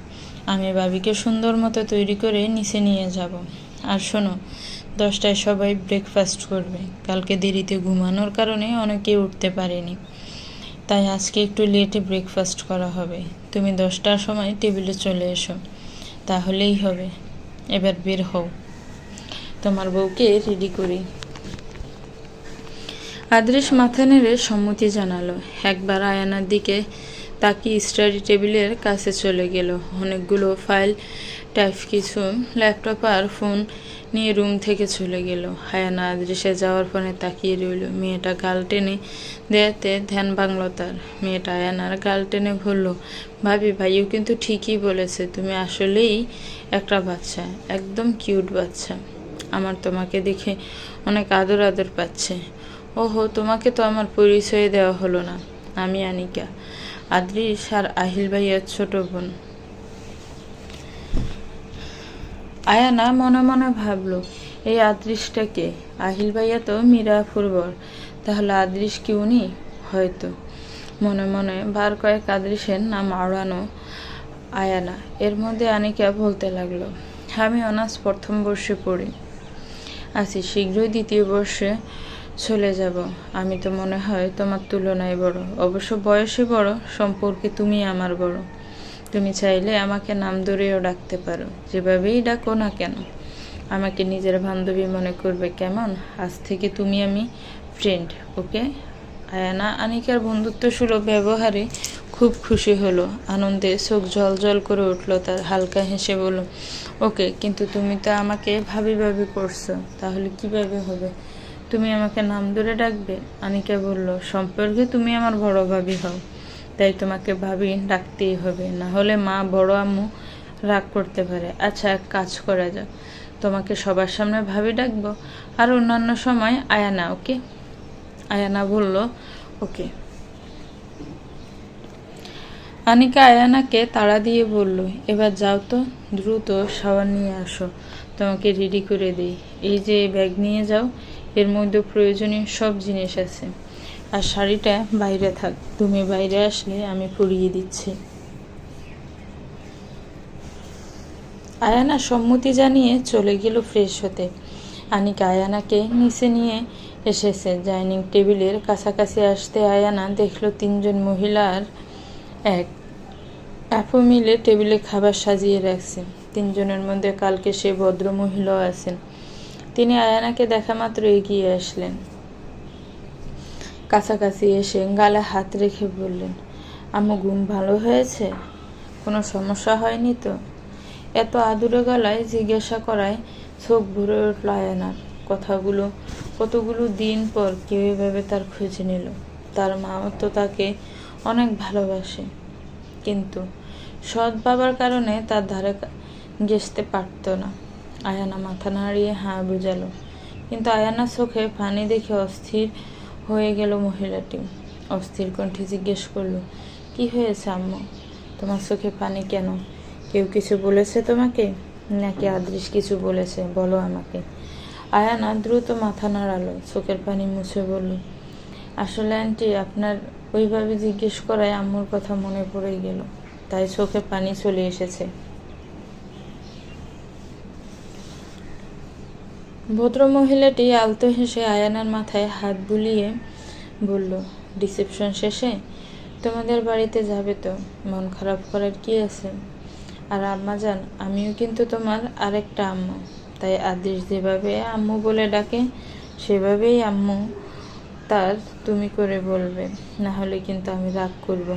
আমি ভাবিকে সুন্দর মতো তৈরি করে নিচে নিয়ে যাব। আর শোনো, 10টায় সবাই ব্রেকফাস্ট করবে। কালকে দেরিতে ঘুমানোর কারণে অনেকে উঠতে পারেনি, তাই আজকে একটু লেটে ব্রেকফাস্ট করা হবে। তুমি 10টার সময় টেবিলে চলে এসো, তাহলেই হবে। এবার বের হও, তোমার বউকে রেডি করি। আদৃশ মাথা নেড়ে সম্মতি জানালো। একবার আয়ানার দিকে তাকিয়ে স্টাডি টেবিলের কাছে চলে গেল। অনেকগুলো ফাইল টাইপ কিছু ল্যাপটপ আর ফোন নিয়ে রুম থেকে চলে গেল। আয়ানা আদৃশে যাওয়ার ফোনে তাকিয়ে রইল। মেয়েটা গাল টেনে দেয়াতে ধ্যান ভাঙল তার। মেয়েটা আয়ানার গাল টেনে বলল, ভাবি ভাইও কিন্তু ঠিকই বলেছে, তুমি আসলেই একটা বাচ্চা, একদম কিউট বাচ্চা। আমার তোমাকে দেখে অনেক আদর আদর পাচ্ছে। ওহো, তোমাকে তো আমার পরিচয় দেওয়া হলো না। আমি আনিকা, আদৃশ আর আহিল ভাইয়ার ছোট বোন। আয়ানা মনে মনে ভাবলো, এই আদৃশটা কে? আহিল ভাইয়া তো মীরা আফুর বর, তাহলে আদৃশ কি উনি? হয়তো। মনে মনে বার কয়েক আদৃশের নাম আওড়ানো আয়ানা। এর মধ্যে আনিকা বলতে লাগলো, আমি অনার্স প্রথম বর্ষে পড়ি, আছি শীঘ্রই দ্বিতীয় বর্ষে চলে যাব। আমি তো মনে হয় তোমার তুলনায় বড়, অবশ্য বয়সে বড়, সম্পর্কে তুমি আমার বড়। তুমি চাইলে আমাকে নাম ধরেও ডাকতে পারো, যেভাবেই ডাকো না কেন। আমাকে নিজের বান্ধবী মনে করবে, কেমন? আজ থেকে তুমি আমি ফ্রেন্ড, ওকে? আয়ানা আনিকার বন্ধুত্বসুলভ ব্যবহারে খুব খুশি হলো। আনন্দে চোখ জল করে উঠল তার। হালকা হেসে বলল, ওকে, কিন্তু তুমি তো আমাকে ভাবি ভাবি করছো, তাহলে কিভাবে হবে? তুমি আমাকে নাম ধরে ডাকবে? আনিকা বলল, সম্পর্কে তুমি আমার বড় ভাবি হও, তাই তোমাকে ভাবি ডাকতেই হবে, না হলে মা বড় আম্মু রাগ করতে পারে। আচ্ছা, এক কাজ করা যাক, তোমাকে সবার সামনে ভাবি ডাকবো, আর অন্যান্য সময় আয়ানা, ওকে? আয়ানা বলল, ওকে। আনিকা আয়ানাকে তাড়া দিয়ে বলল, এবার যাও তো, দ্রুত শাওয়ার নিয়ে আসো, তোমাকে রেডি করে দিই। এই যে ব্যাগ নিয়ে যাও, এর মধ্যে প্রয়োজনীয় সব জিনিস আছে। আর শাড়িটা বাইরে থাক, তুমি বাইরে আসলে আমি পরিয়ে দিচ্ছি। আয়ানা সম্মতি জানিয়ে চলে গেল ফ্রেশ হতে। আনিকা আয়ানাকে নিচে নিয়ে এসেছে। ডাইনিং টেবিলের কাছাকাছি আসতে আয়ানা দেখলো 3জন মহিলার এক আপু মিলে টেবিলে খাবার সাজিয়ে রাখছে। 3জনের মধ্যে কালকে সে ভদ্র মহিলাও আছেন। তিনি আয়ানাকে দেখা মাত্র এগিয়ে আসলেন। কাছাকাছি এসে গালে হাত রেখে বললেন, আম্মু ঘুম ভালো হয়েছে? কোনো সমস্যা হয়নি তো? এত আদুরে গলায় জিজ্ঞাসা করায় চোখ ভরে উঠল আয়ানার। কতগুলো দিন পর কেউ এভাবে তার খোঁজ নিল। তার মাও তো তাকে অনেক ভালোবাসে, কিন্তু সৎ বাবার কারণে তার ধারে ঘেঁষতে পারত না। আয়ানা মাথা নাড়িয়ে হ্যাঁ বুঝালো, কিন্তু আয়ানার চোখে পানি দেখে অস্থির হয়ে গেল মহিলাটি। অস্থির কণ্ঠে জিজ্ঞেস করলো, কি হয়েছে আম্মু? তোমার চোখে পানি কেন? কেউ কিছু বলেছে তোমাকে, নাকি আদৃশ কিছু বলেছে? বলো আমাকে। আয়ানা দ্রুত মাথা নাড়ালো, চোখের পানি মুছে বলল, আসলে আন্টি, আপনার ওইভাবে জিজ্ঞেস করায় আম্মুর কথা মনে পড়ে গেল, তাই চোখে পানি চলে এসেছে। ভদ্র মহিলাটি আলতো হেসে আয়ানার মাথায় হাত বুলিয়ে বলল, রিসেপশন শেষে তোমাদের বাড়িতে যাবে তো, মন খারাপ করার কি আছে? আর আম্মা জান, আমিও কিন্তু তোমার আরেকটা আম্মু, তাই আদৃশ যেভাবে আম্মু বলে ডাকে সেভাবেই আম্মু তার তুমি করে বলবে, না হলে কিন্তু আমি রাগ করব।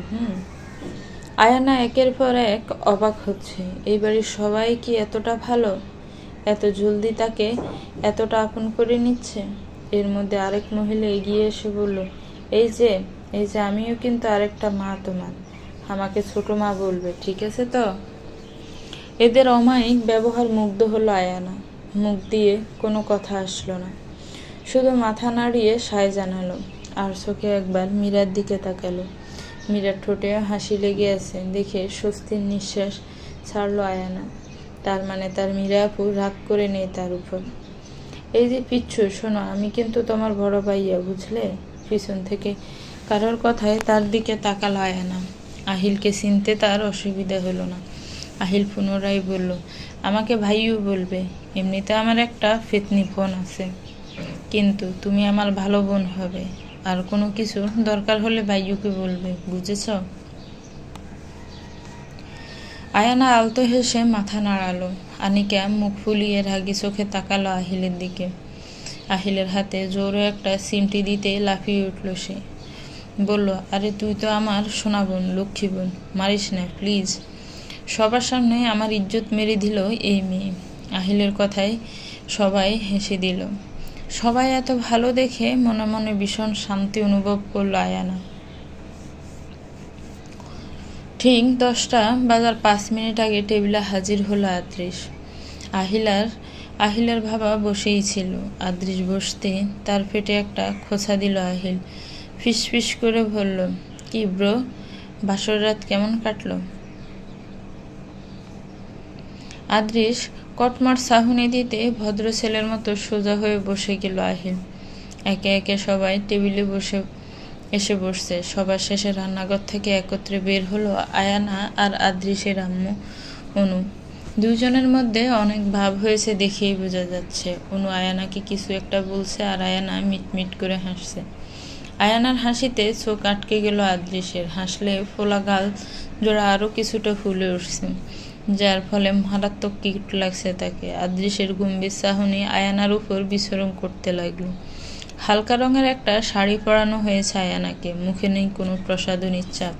আয়ানা একের পর এক অবাক হচ্ছে। এই বাড়ির সবাই কি এতটা ভালো, এত জলদি তাকে এতটা আপন করে নিচ্ছে? এর মধ্যে আরেক মহিলা এগিয়ে এসে বলল, এই যে এই যে আমিও কিন্তু আরেকটা মা তোমার, আমাকে ছোট মা বলবে, ঠিক আছে তো? এদের অমায়িক ব্যবহার মুগ্ধ হলো আয়ানা। মুখ দিয়ে কোনো কথা আসলো না, শুধু মাথা নাড়িয়ে সায় জানালো আর চোখে একবার মীরার দিকে তাকালো। মীরার ঠোঁটে হাসি লেগে আছে দেখে স্বস্তির নিঃশ্বাস ছাড়লো আয়ানা। তার মানে তার মীরা আপু রাগ করে নেই তার উপর। এই যে পিচ্ছু, শোনো, আমি কিন্তু তোমার বড় ভাইয়া, বুঝলে? পিছন থেকে কারোর কথায় তার দিকে তাকালো আয়ানা। আহিলকে চিনতে তার অসুবিধা হলো না। আহিল পুনরায় বলল, আমাকে ভাইও বলবে, এমনিতে আমার একটা ফেতনি বোন আছে, কিন্তু তুমি আমার ভালো বোন হবে, আর কোনো কিছু দরকার হলে ভাইয়ুকে বলবে, বুঝেছ? আয়ানা আলতো হেসে মাথা নাড়ালো। আনিকা মুখ ফুলিয়ে রাগি চোখে তাকালো আহিলের দিকে। আহিলের হাতে জোরে একটা সিমটি দিতে লাফিয়ে উঠল সে। বলল, আরে তুই তো আমার সোনা বোন, লক্ষ্মী বোন, মারিস না প্লিজ। সবার সামনে আমার ইজ্জত মেরে দিল এই মেয়ে। আহিলের কথায় সবাই হেসে দিল। সবাই এত ভালো দেখে মনে মনে ভীষণ শান্তি অনুভব করল আয়ানা। ঠিক 10টা বাজার 5 মিনিট আগে টেবিলে হাজির হলো আদ্রিস। আহিলের বাবা বসেই ছিল। আদ্রিস বসতে তার পেটে একটা খোঁচা দিল আহিল। ফিস ফিস করে বলল, কি ব্রো, বাসর রাত কেমন কাটলো? আদ্রিস কটমট চাহনি দিতে ভদ্র ছেলের মতো সোজা হয়ে বসে গেল আহিল। একে একে সবাই টেবিলে এসে বসছে। সবার শেষে রান্নাঘর থেকে একত্রে বের হলো আয়ানা আর আদ্রিসের আম্মু অনু। দুজনের মধ্যে অনেক ভাব হয়েছে দেখেই বোঝা যাচ্ছে। অনু আয়ানাকে কিছু একটা বলছে আর আয়ানা মিটমিট করে হাসছে। আয়ানার হাসিতে চোখ আটকে গেল আদ্রিসের। হাসলে ফোলা গাল জোড়া আরও কিছুটা ফুলে উঠছে, যার ফলে মারাত্মক কিউট লাগছে তাকে। আদ্রিসের গম্ভীর চাহনি আয়ানার উপর বিচরণ করতে লাগলো। হালকা রঙের একটা শাড়ি পরানো হয়েছে আয়ানাকে, মুখে নেই কোনো প্রসাধনীর চাপ,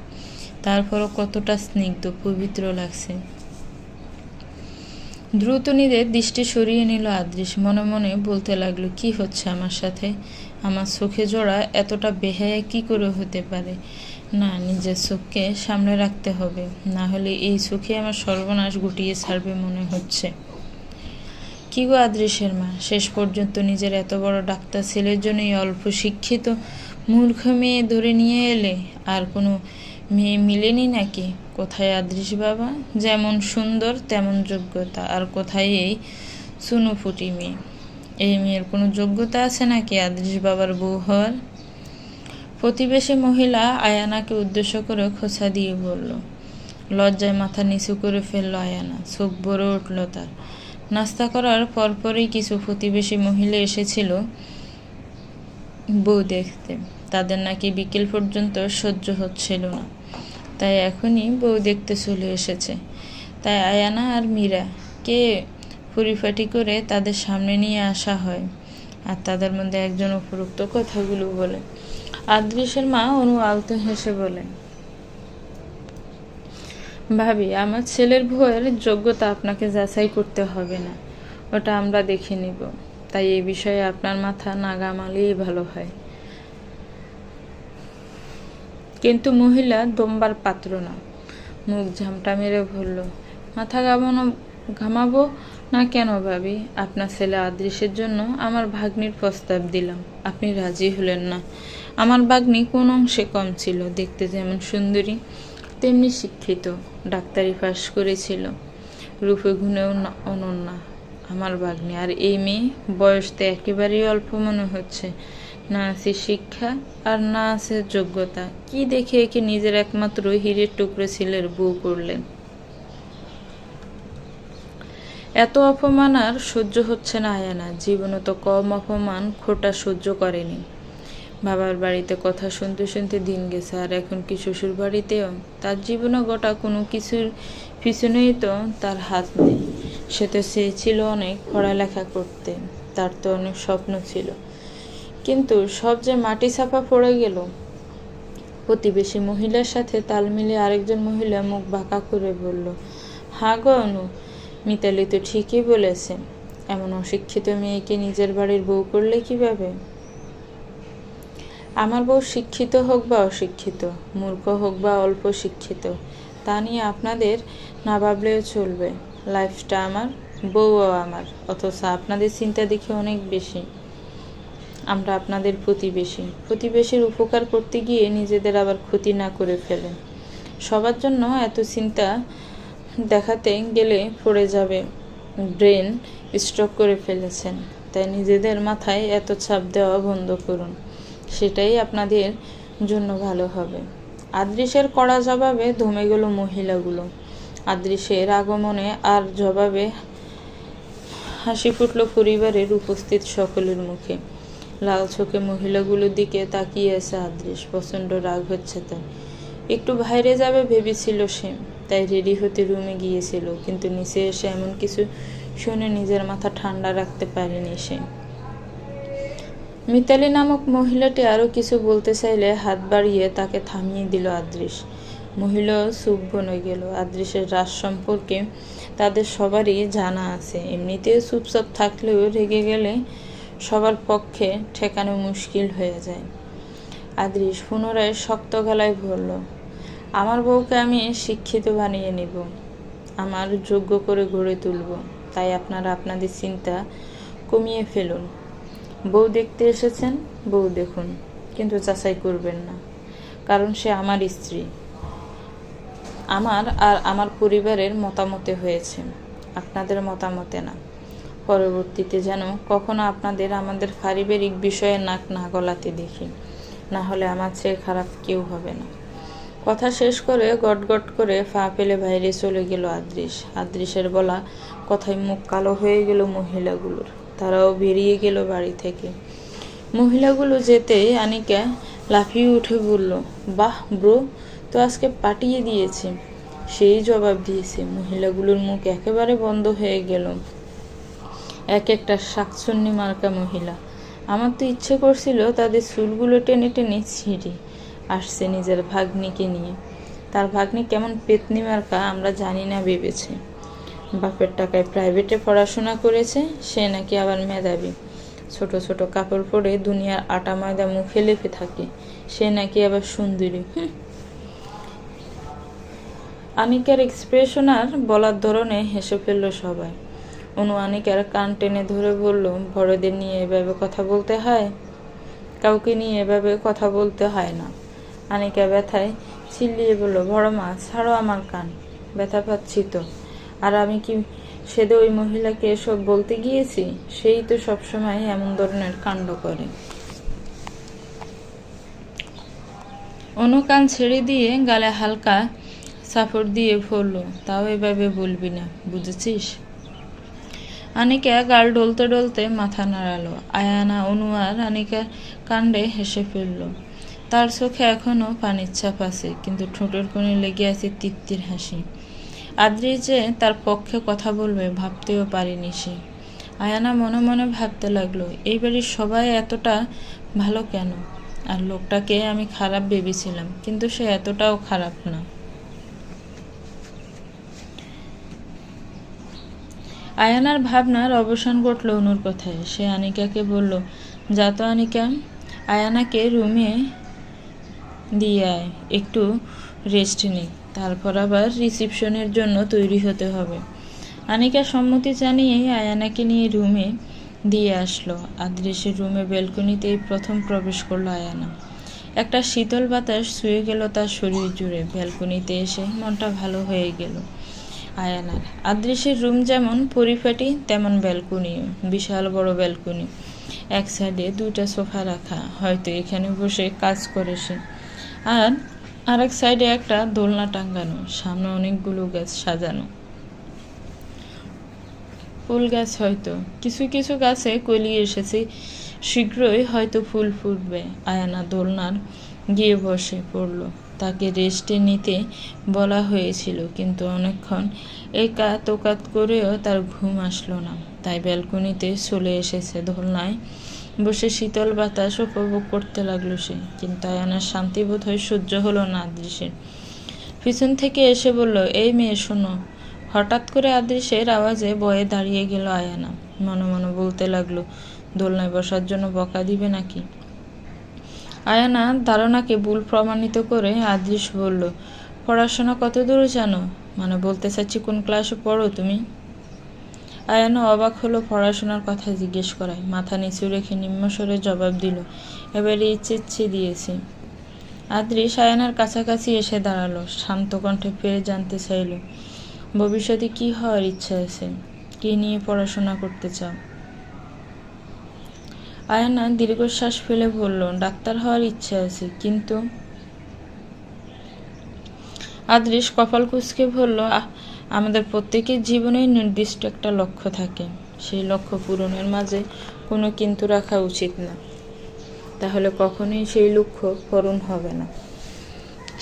তারপরও কতটা স্নিগ্ধ পবিত্র লাগছে। দ্রুত নিজের দৃষ্টি সরিয়ে নিল আদ্রিস। মনে মনে বলতে লাগলো, কি হচ্ছে আমার সাথে? আমার চোখে জোড়া এতটা বেহায়া কি করে হতে পারে? না, নিজের চোখকে সামনে রাখতে হবে, না হলে এই চোখে আমার সর্বনাশ ঘটিয়ে ছাড়বে মনে হচ্ছে। কি গো আদ্রিসের মা, শেষ পর্যন্ত নিজের এত বড় ডাক্তার ছেলের জন্যই অল্প শিক্ষিত মূর্খ মেয়ে ধরে নিয়ে এলে? আর কোনো মেয়ে মিলেনি নাকি? কোথায় আদ্রিস বাবা? যেমন সুন্দর তেমন যোগ্যতা, আর কোথায় এই চুনোপুটি মেয়ে? এই মেয়ের কোনো যোগ্যতা আছে নাকি আদ্রিস বাবার বউ হওয়ার? প্রতিবেশী মহিলা আয়ানাকে উদ্দেশ্য করে খোঁচা দিয়ে বলল। লজ্জায় মাথা নিচু করে ফেলল আয়ানা। চোখ ভরে উঠল তার। নাস্তা করার পরপরই কিছু প্রতিবেশী মহিলা এসেছিল বউ দেখতে। তাদের নাকি বিকেল পর্যন্ত সহ্য হচ্ছিল না, তাই এখনই বউ দেখতে চলে এসেছে। তাই আয়ানা আর মীরা কে পরিপাটি করে তাদের সামনে নিয়ে আসা হয়, আর তাদের মধ্যে একজন উপরোক্ত কথাগুলো বলে। আদ্রিসের মা অনু আলতো হেসে বলে, ভাবি, আমার ছেলের বউয়ের যোগ্যতা আপনাকে যাচাই করতে হবে না, ওটা আমরা দেখে নিব। তাই এই বিষয়ে আপনার মাথা না ঘামালেই ভালো হয়। কিন্তু মহিলা দমবার পাত্র না। মুখ ঝামটা মেরে বলল, মাথা ঘামাবো না কেন ভাবি? আপনার ছেলে আদ্রিসের জন্য আমার ভাগ্নির প্রস্তাব দিলাম, আপনি রাজি হলেন না। আমার ভাগ্নি কোন অংশে কম ছিল? দেখতে যেমন সুন্দরী তেমনি শিক্ষিত, ডাক্তারি পাশ করেছিল, রূপে গুণেও অনন্যা আমার ভাগ্নি। আর এই মেয়ে বয়স তো একেবারেই অল্প মনে হচ্ছে। না আছে শিক্ষা আর না আছে যোগ্যতা। কি দেখে একে নিজের একমাত্র হীরের টুকরো ছেলের বউ করলেন? এত অপমান আর সহ্য হচ্ছে না আয়ানা। জীবনে তো কম অপমান খোটা সহ্য করেনি। বাবার বাড়িতে কথা শুনতে শুনতে দিন গেছে, আর এখন কি শ্বশুর বাড়িতেও? তার জীবনে গোটা কোনো কিছুর পিছনেই তো তার হাত নেই। সে তো চেয়েছিল অনেক পড়ালেখা করতে, তার তো অনেক স্বপ্ন ছিল, কিন্তু সব যে মাটি চাপা পড়ে গেল। প্রতিবেশী মহিলার সাথে তাল মিলিয়ে আরেকজন মহিলা মুখ বাঁকা করে বলল, হ্যাঁ গো অনু, মিতালি তো ঠিকই বলেছে। এমন অশিক্ষিত মেয়েকে নিজের বাড়ির বউ করলে কিভাবে? আমার বউ শিক্ষিত হোক বা অশিক্ষিত, মূর্খ হোক বা অল্প শিক্ষিত, তা নিয়ে আপনাদের না ভাবলেও চলবে। লাইফটা আমার, বউও আমার, অথচ আপনাদের চিন্তা দেখে অনেক বেশি। আমরা আপনাদের প্রতিবেশীর উপকার করতে গিয়ে নিজেদের আবার ক্ষতি না করে ফেলেন। সবার জন্য এত চিন্তা দেখাতে গেলে পড়ে যাবে, ব্রেন স্ট্রোক করে ফেলেছেন। তাই নিজেদের মাথায় এত চাপ দেওয়া বন্ধ করুন, সেটাই আপনাদের জন্য ভালো হবে। আদৃশের কড়া জবাবে ধমে গেল মহিলাগুলো। আদৃশের আগমনে আর জবাবে হাসি ফুটল পরিবারের উপস্থিত সকলের মুখে। লাল চোখে মহিলাগুলোর দিকে তাকিয়ে আছে আদৃশ। প্রচণ্ড রাগ হচ্ছে তার। একটু বাইরে যাবে ভেবেছিল সে, তাই রেডি হতে রুমে গিয়েছিল, কিন্তু নিচে এসে এমন কিছু শুনে নিজের মাথা ঠান্ডা রাখতে পারেনি সে। মিতালি নামক মহিলাটি আরও কিছু বলতে চাইলে হাত বাড়িয়ে তাকে থামিয়ে দিল আদৃশ। মহিলাও চুপ বনে গেল। আদৃশের রাজ সম্পর্কে তাদের সবারই জানা আছে। এমনিতেও চুপচাপ থাকলেও রেগে গেলে সবার পক্ষে ঠেকানো মুশকিল হয়ে যায়। আদৃশ পুনরায় শক্ত গলায় বলল, আমার বউকে আমি শিক্ষিত বানিয়ে নেব, আমার যোগ্য করে গড়ে তুলব। তাই আপনারা আপনাদের চিন্তা কমিয়ে ফেলুন। বউ দেখতে এসেছেন, বউ দেখুন, কিন্তু যাচাই করবেন না, কারণ সে আমার স্ত্রী। আমার আর আমার পরিবারের মতামতে হয়েছে, আপনাদের মতামতে না। পরবর্তীতে যেন কখনো আপনাদের আমাদের পারিবারিক বিষয়ে নাক না গলাতে দেখি, না হলে আমার চেয়ে খারাপ কেউ হবে না। কথা শেষ করে গটগট করে পা ফেলে বাইরে চলে গেল আদৃশ। আদৃশের বলা কথায় মুখ কালো হয়ে গেল মহিলাগুলোর। তারাও বেরিয়ে গেল বাড়ি থেকে। মহিলাগুলো যেতেই আনিকা লাফিয়ে উঠে বলল, বাহ ব্রো, তো আজকে পাঠিয়ে দিয়েছে। সেই জবাব দিয়েছে। মহিলাগুলোর মুখ একেবারে বন্ধ হয়ে গেল। এক একটা শাকচুন্নি মার্কা মহিলা। আমার তো ইচ্ছে করছিল তাদের চুলগুলো টেনে টেনে ছিঁড়ে আসছে নিজের ভাগ্নিকে নিয়ে। তার ভাগ্নি কেমন পেতনি মার্কা আমরা জানি না ভেবেছে। বাপের টাকায় প্রাইভেটে পড়াশোনা করেছে, সে নাকি আবার মেধাবী। ছোট ছোট কাপড় পরে দুনিয়ার আটা ময়দা মুখে লেপে থাকে, সে নাকি আবার সুন্দরী। আনিকার এক্সপ্রেশন আর বলার ধরনে হেসে ফেলল সবাই। অনু আনিকার কান টেনে ধরে বলল, বড়দের নিয়ে এভাবে কথা বলতে হয়? কাউকে নিয়ে এভাবে কথা বলতে হয় না। আনিকা ব্যথায় চিল্লিয়ে বলল, বড় মা ছাড়ো আমার কান, ব্যথা পাচ্ছি তো। আর আমি কি সেদে ওই মহিলাকে এসব বলতে গিয়েছি? সেই তো সবসময় এমন ধরনের কাণ্ড করে। অনু কান ছেড়ে দিয়ে গালে হালকা সাপোর্ট দিয়ে বলল, তাও এভাবে বলবি না, বুঝেছিস? আনিকা গাল ডলতে ডলতে মাথা নাড়ালো। আয়ানা, অনু আর আনিকার কাণ্ডে হেসে ফেলল। তার চোখে এখনো পানির ছাপ আছে, কিন্তু ঠোঁটের কোণে লেগে আছে তৃপ্তির হাসি। আদ্রিস যে তার পক্ষে কথা বলবে ভাবতেও পারেনি সে। আয়ানা মনে মনে ভাবতে লাগলো, এই বাড়ির সবাই এতটা ভালো কেন? আর লোকটাকে আমি খারাপ ভেবেছিলাম, কিন্তু সে এতটাও খারাপ না। আয়ানার ভাবনার অবসান ঘটল অনুর কথায়। সে আনিকাকে বলল, যা তো আনিকা, আয়ানাকে রুমে দিয়ে আয়, একটু রেস্ট নিক, তারপর আবার রিসিপশনের জন্য তৈরি হতে হবে। আনিকা সম্মতি জানিয়ে আয়ানাকে নিয়ে রুমে দিয়ে আসলো। আদৃশের রুমে ব্যালকনিতেই প্রথম প্রবেশ করলো আয়ানা। একটা শীতল বাতাস ছুঁয়ে গেল তার শরীর জুড়ে। ব্যালকনিতে এসে মনটা ভালো হয়ে গেল আয়ানার। আদৃশের রুম যেমন পরিপাটি, তেমন ব্যালকনিও বিশাল বড় ব্যালকনি। এক সাইডে দুইটা সোফা রাখা, হয়তো এখানে বসে কাজ করে সে। আর আরেক সাইডে একটা দোলনা টাঙ্গানো, সামনে অনেকগুলো গাছ সাজানো। ফুল গাছ, হয়তো কিছু কিছু গাছে কলি এসেছে, শীঘ্রই হয়তো ফুল ফুটবে। আয়ানা দোলনার গিয়ে বসে পড়ল। তাকে রেস্টে নিতে বলা হয়েছিল, কিন্তু অনেকক্ষণ একাত ওকাত করেও তার ঘুম আসলো না। তাই ব্যালকনিতে চলে এসেছে। দোলনায় বসে শীতল বাতাস উপভোগ করতে লাগলো সে। কিন্তু আয়ানার শান্তি বোধ হয় সহ্য হলো না আদৃশের। পিছন থেকে এসে বলল, এই মেয়ে শোনো। হঠাৎ করে আদৃশের আওয়াজে ভয়ে দাঁড়িয়ে গেল আয়ানা। মনে মনে বলতে লাগলো, দোলনায় বসার জন্য বকা দিবে নাকি। আয়ানার ধারণাকে ভুল প্রমাণিত করে আদৃশ বলল, পড়াশোনা কত দূর জানো? মানে বলতে চাচ্ছি কোন ক্লাসে পড়ো তুমি? আয়ানা অবাক হলো পড়াশোনার কথা জিজ্ঞেস করায়। মাথা নিচু রেখে নিম্নস্বরে জবাব দিল, এবারে ইচ্ছে দিয়েছি। আদৃশ আয়ানার কাছাকাছি এসে দাঁড়ালো, শান্ত কণ্ঠে ফের জানতে চাইল, ভবিষ্যতে কি হওয়ার ইচ্ছা আছে? কি নিয়ে পড়াশোনা করতে চাও? আয়ানা দীর্ঘশ্বাস ফেলে বলল, ডাক্তার হওয়ার ইচ্ছা আছে। কিন্তু আদৃশ কপাল কুঁচকে বলল, আমাদের প্রত্যেকের জীবনে নির্দিষ্ট একটা লক্ষ্য থাকে, সেই লক্ষ্য পূরণের মাঝে কোনো কিন্তু রাখা উচিত না, তাহলে কখনোই সেই লক্ষ্য পূরণ হবে না।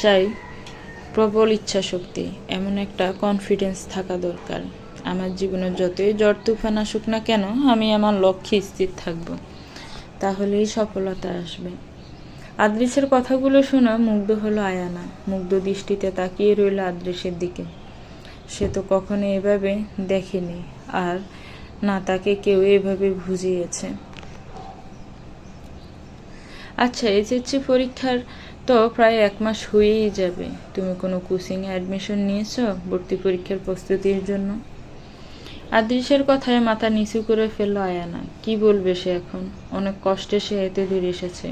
চাই প্রবল ইচ্ছা শক্তি, এমন একটা কনফিডেন্স থাকা দরকার, আমার জীবনে যতই ঝড় তুফান আসুক না কেন আমি আমার লক্ষ্যে স্থির থাকব, তাহলেই সফলতা আসবে। আদৃশের কথাগুলো শুনে মুগ্ধ হলো আয়ানা। মুগ্ধ দৃষ্টিতে তাকিয়ে রইল আদৃশের দিকে। সে তো কখনো এভাবে দেখেনি, আর না তাকে কেউ এভাবে বুঝিয়েছে। আচ্ছা, এসএসসি পরীক্ষার তো প্রায় 1 মাস হয়েই যাবে, তুমি কোনো কোচিংয়ে অ্যাডমিশন নিয়েছো ভর্তি পরীক্ষার প্রস্তুতির জন্য? আদৃশের কথায় মাথা নিচু করে ফেলল আয়ানা। কি বলবে সে এখন? অনেক কষ্টে সে এতে দূরে এসেছে,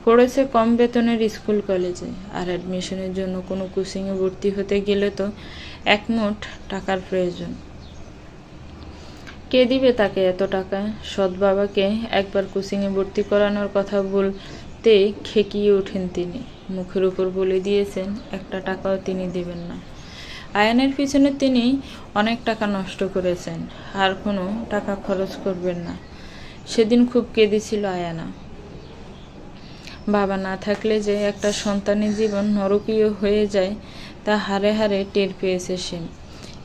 পড়েছে কম বেতনের স্কুল কলেজে, আর অ্যাডমিশনের জন্য কোনো কোচিংয়ে ভর্তি হতে গেলে তো একমুঠ টাকার প্রয়োজন। কে দিবে তাকে এত টাকা? সৎ বাবাকে একবার কোচিংয়ে ভর্তি করানোর কথা বলতেই খেকিয়ে ওঠেন তিনি। মুখের উপর বলে দিয়েছেন 1 টাকাও তিনি দেবেন না। আয়ানের পিছনে তিনি অনেক টাকা নষ্ট করেছেন, আর কোনো টাকা খরচ করবেন না। সেদিন খুব কেঁদেছিল আয়ানা। বাবা না থাকলে যে একটা সন্তানের জীবন নরকীয় হয়ে যায় তা হারে হারে টের পেয়েছে সে।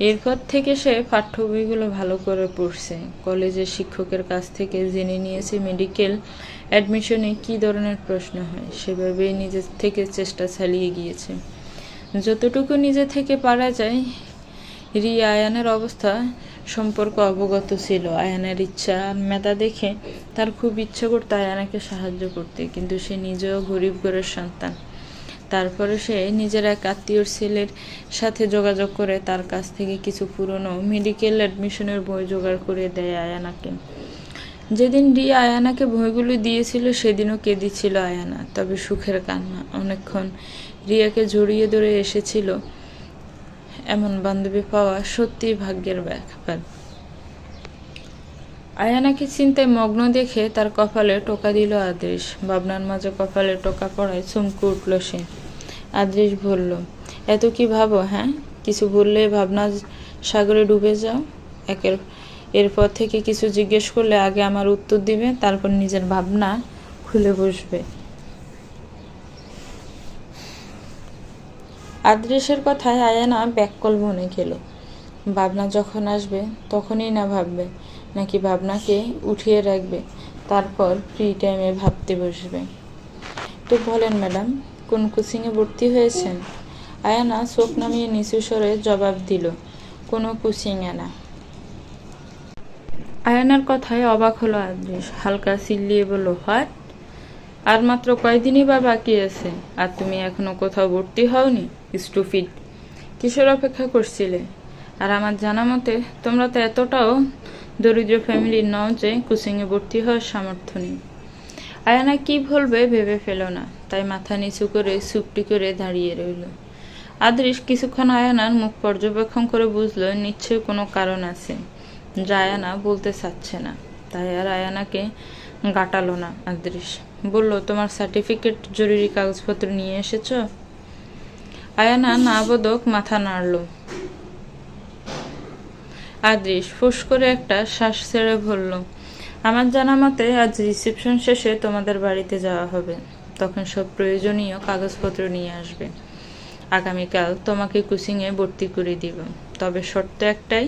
এরপর থেকে সে পাঠ্য বইগুলো ভালো করে পড়ছে, কলেজের শিক্ষকের কাছ থেকে জেনে নিয়েছে মেডিকেল অ্যাডমিশনে কী ধরনের প্রশ্ন হয়, সেভাবেই নিজের থেকে চেষ্টা চালিয়ে গিয়েছে। যতটুকু নিজে থেকে পারা যায়। রিয়া আয়ানের অবস্থা সম্পর্কে অবগত ছিল। আয়ানের ইচ্ছা আর মেধা দেখে তার খুব ইচ্ছে করতো আয়ানাকে সাহায্য করতে, কিন্তু সে নিজেও গরিব ঘরের সন্তান। তারপরে সে নিজের এক আত্মীয়র ছেলের সাথে যোগাযোগ করে তার কাছ থেকে কিছু পুরনো মেডিকেল অ্যাডমিশনের বই জোগাড় করে দেয় আয়ানাকে। যেদিন রিয়া আয়ানাকে বইগুলো দিয়েছিল সেদিনও কেঁদেছিল আয়ানা, তবে সুখের কান্না। অনেকক্ষণ রিয়াকে জড়িয়ে ধরে এসেছিল। এমন বান্ধবী পাওয়া সত্যিই ভাগ্যের ব্যাপার। আয়ানাকে চিন্তায় মগ্ন দেখে তার কপালে টোকা দিল আদৃশ। ভাবনার মাঝে কপালে টোকা পড়ায় চমকে উঠল সে। আদৃশ বলল, এত কি ভাবো? হ্যাঁ, কিছু বললে ভাবনা সাগরে ডুবে যাও। এরপর থেকে কিছু জিজ্ঞেস করলে আগে আমার উত্তর দিবে, তারপর নিজের ভাবনা খুলে বসবে। আদৃশের কথায় আয়ানা ব্যাককল বনে গেল। ভাবনা যখন আসবে তখনই না ভাববে, নাকি ভাবনাকে উঠিয়ে রাখবে, তারপর ফ্রি টাইমে ভাবতে বসবে? তো বলেন ম্যাডাম, কোন কোচিংয়ে ভর্তি হয়েছেন? আয়ানা চোখ নামিয়ে নিচু স্বরে জবাব দিল, কোনো কোচিংয়ে না। আয়ানার কথায় অবাক হলো আদৃশ। হালকা চিল্লিয়ে বলল, হোয়াট? আর মাত্র কয়দিনই বা বাকি আছে, আর তুমি এখনো কোথাও ভর্তি হওনি? স্টুপিড! কিসের অপেক্ষা করছিলে? আর আমার জানা মতে তোমরা তো এতটাও দরিদ্র ফ্যামিলির নও যে কোচিংয়ে ভর্তি হওয়ার সামর্থ্য নেই। আয়ানা কি বলবে ভেবে পেল না, তাই মাথা নিচু করে চুপটি করে দাঁড়িয়ে রইল। আদৃশ কিছুক্ষণ আয়ানার মুখ পর্যবেক্ষণ করে বুঝল নিশ্চয়ই কোনো কারণ আছে যা আয়ানা বলতে চাচ্ছে না। তাই আর আয়ানাকে গাটালো না। আদৃশ বলল, তোমার সার্টিফিকেট জরুরি কাগজপত্র নিয়ে এসেছ? আয়ানা না বোধক মাথা নাড়ল। আদৃশ ফুস করে একটা শ্বাস ছেড়ে বলল, আমার জানা মতে আজ রিসেপশন শেষে তোমাদের বাড়িতে যাওয়া হবে, তখন সব প্রয়োজনীয় কাগজপত্র নিয়ে আসবে। আগামীকাল তোমাকে কোচিংয়ে ভর্তি করে দিব, তবে শর্ত একটাই,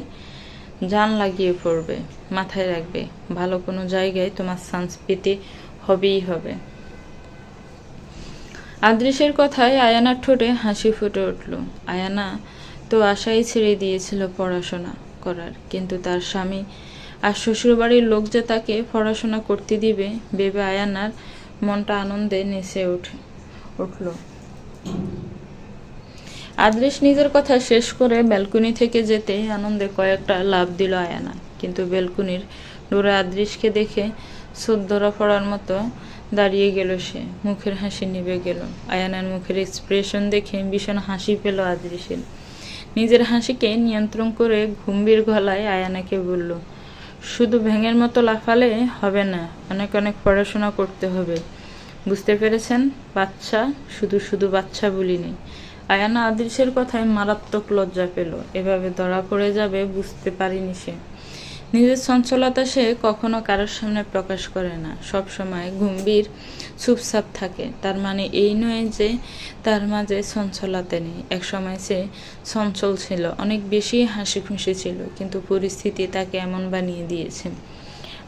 জান লাগিয়ে পড়বে। মাথায় রাখবে, ভালো কোনো জায়গায় তোমার চান্স পেতে হবেই হবে। আদৃশের কথায় আয়ানার ঠোঁটে হাসি ফুটে উঠল। আয়ানা তো আশাই ছেড়ে দিয়েছিল পড়াশোনা করার, কিন্তু তার স্বামী আর শ্বশুরবাড়ির লোক যে তাকে পড়াশোনা করতে দিবে ভেবে আয়ানার মনটা আনন্দে নেচে উঠল। আদ্রিস নিজের কথা শেষ করে ব্যালকনি থেকে যেতে আনন্দে কয়েকটা লাফ দিল আয়ানা, কিন্তু ব্যালকনির ডোরে আদ্রিসকে দেখে ধরা পড়ার মতো দাঁড়িয়ে গেল সে। মুখের হাসি নিভে গেল। আয়ানার মুখের এক্সপ্রেশন দেখে ভীষণ হাসি পেল আদ্রিসের। নিজের হাসিকে নিয়ন্ত্রণ করে গম্ভীর গলায় আয়ানাকে বলল, শুধু ভেঙের মতো লাফালে হবে না, অনেক অনেক পড়াশোনা করতে হবে, বুঝতে পেরেছেন? বাচ্চা, শুধু শুধু বাচ্চা বলিনি। আয়ানা আদ্রিসের কথায় মারাত্মক লজ্জা পেল। এভাবে ধরা পড়ে যাবে বুঝতে পারিনি সে। নিজের চঞ্চলতা সে কখনো কারোর সামনে প্রকাশ করে না, সব সময় গম্ভীর চুপচাপ থাকে। তার মানে এই নয় যে তার মাঝে চঞ্চলতা নেই। একসময় সে চঞ্চল ছিল, অনেক বেশি হাসি খুশি ছিল, কিন্তু পরিস্থিতি তাকে এমন বানিয়ে দিয়েছে।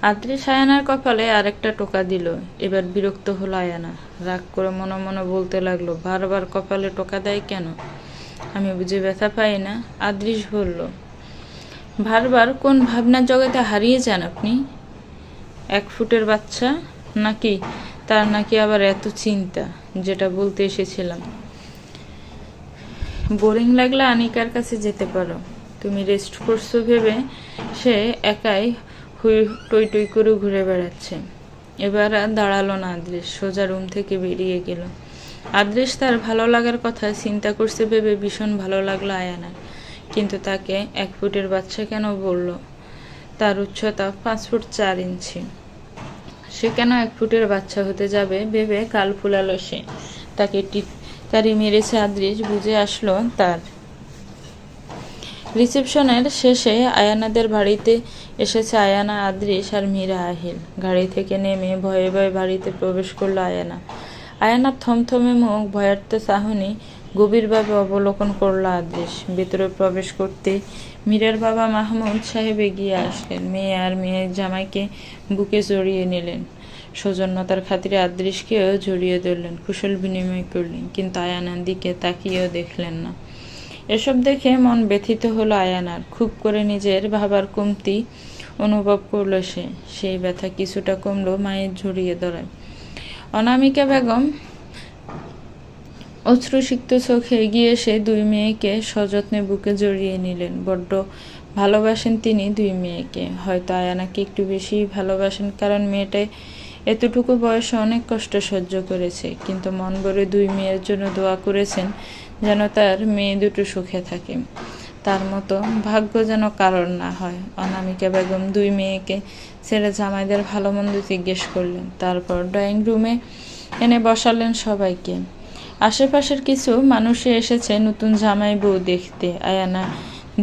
আদ্রিস আয়ানার কপালে আরেকটা টোকা দিল। এবার বিরক্ত হলো আয়ানা, রাগ করে মনে মনে বলতে লাগলো, বারবার কপালে টোকা দেয় কেন? আমি বুঝে ব্যথা পাই না? আদ্রিস বলল, বারবার কোন ভাবনার জগতে হারিয়ে যান আপনি? 1 ফুটের বাচ্চা নাকি? তার নাকি আবার এত চিন্তা? যেটা বলতে এসেছিলাম, বোরিং লাগলে আনিকার কাছে যেতে পারো। তুমি রেস্ট করছো ভেবে সে একাই টই টই করে ঘুরে বেড়াচ্ছে। এবার আর দাঁড়ালো না আদ্রিস, সোজা রুম থেকে বেরিয়ে গেল। আদ্রিস তার ভালো লাগার কথা চিন্তা করছে ভেবে ভীষণ ভালো লাগলো আয়ানার, কিন্তু তাকে 1 ফুটের বাচ্চা কেন বলল? তার উচ্চতা 5 ফুট 4 ইঞ্চি, সে কেন 1 ফুটের বাচ্চা হতে যাবে ভেবে কাল ফুলালো সে। তাকে টিটকারি মেরেছে আদ্রিস বুঝে আসলো তার। রিসেপশনের শেষে আয়ানাদের বাড়িতে এসেছে আয়ানা, আদ্রিস আর মীরা আহিল। গাড়ি থেকে নেমে ভয়ে ভয়ে বাড়িতে প্রবেশ করলো আয়ানা। আয়ানার থমথমে মুখ, ভয়ার্থ চাহনি গভীরভাবে অবলোকন করল আদ্রিস। ভেতরে প্রবেশ করতে মীরার বাবা মাহমুদ সাহেব এগিয়ে আসলেন। মেয়ে আর মেয়ের জামাইকে বুকে জড়িয়ে নিলেন। সৌজন্যতার খাতিরে আদ্রিসকেও জড়িয়ে ধরলেন, কুশল বিনিময় করলেন, কিন্তু আয়ানার দিকে তাকিয়েও দেখলেন না। এসব দেখে মন ব্যথিত হলো আয়ানার। খুব করে নিজের ভাবার কমতি অনুভব করল সে। সেই ব্যথা কিছুটা কমলো মায়ের জড়িয়ে ধরায়। অনামিকা বেগম অশ্রুসিক্ত চোখে এগিয়ে এসে 2 মেয়েকে সযত্নে বুকে জড়িয়ে নিলেন। বড্ড ভালোবাসেন তিনি 2 মেয়েকে। হয়তো আয়ানাকে একটু বেশি ভালোবাসেন, কারণ মেয়েটাই এতটুকু বয়সে অনেক কষ্ট সহ্য করেছে, কিন্তু মন ভরে 2 মেয়ের জন্য দোয়া করেছেন যেন তার মেয়ে দুটো সুখে থাকে। তার মতো ভাগ্য যেন কারণ না হয়। অনামিকা বেগম 2 মেয়েকে ছেড়ে জামাইদের ভালো মন্দ জিজ্ঞেস করলেন, তারপর ড্রয়িং রুমে এনে বসালেন সবাইকে। আশেপাশের কিছু মানুষে এসেছে নতুন জামাই বউ দেখতে। আয়ানা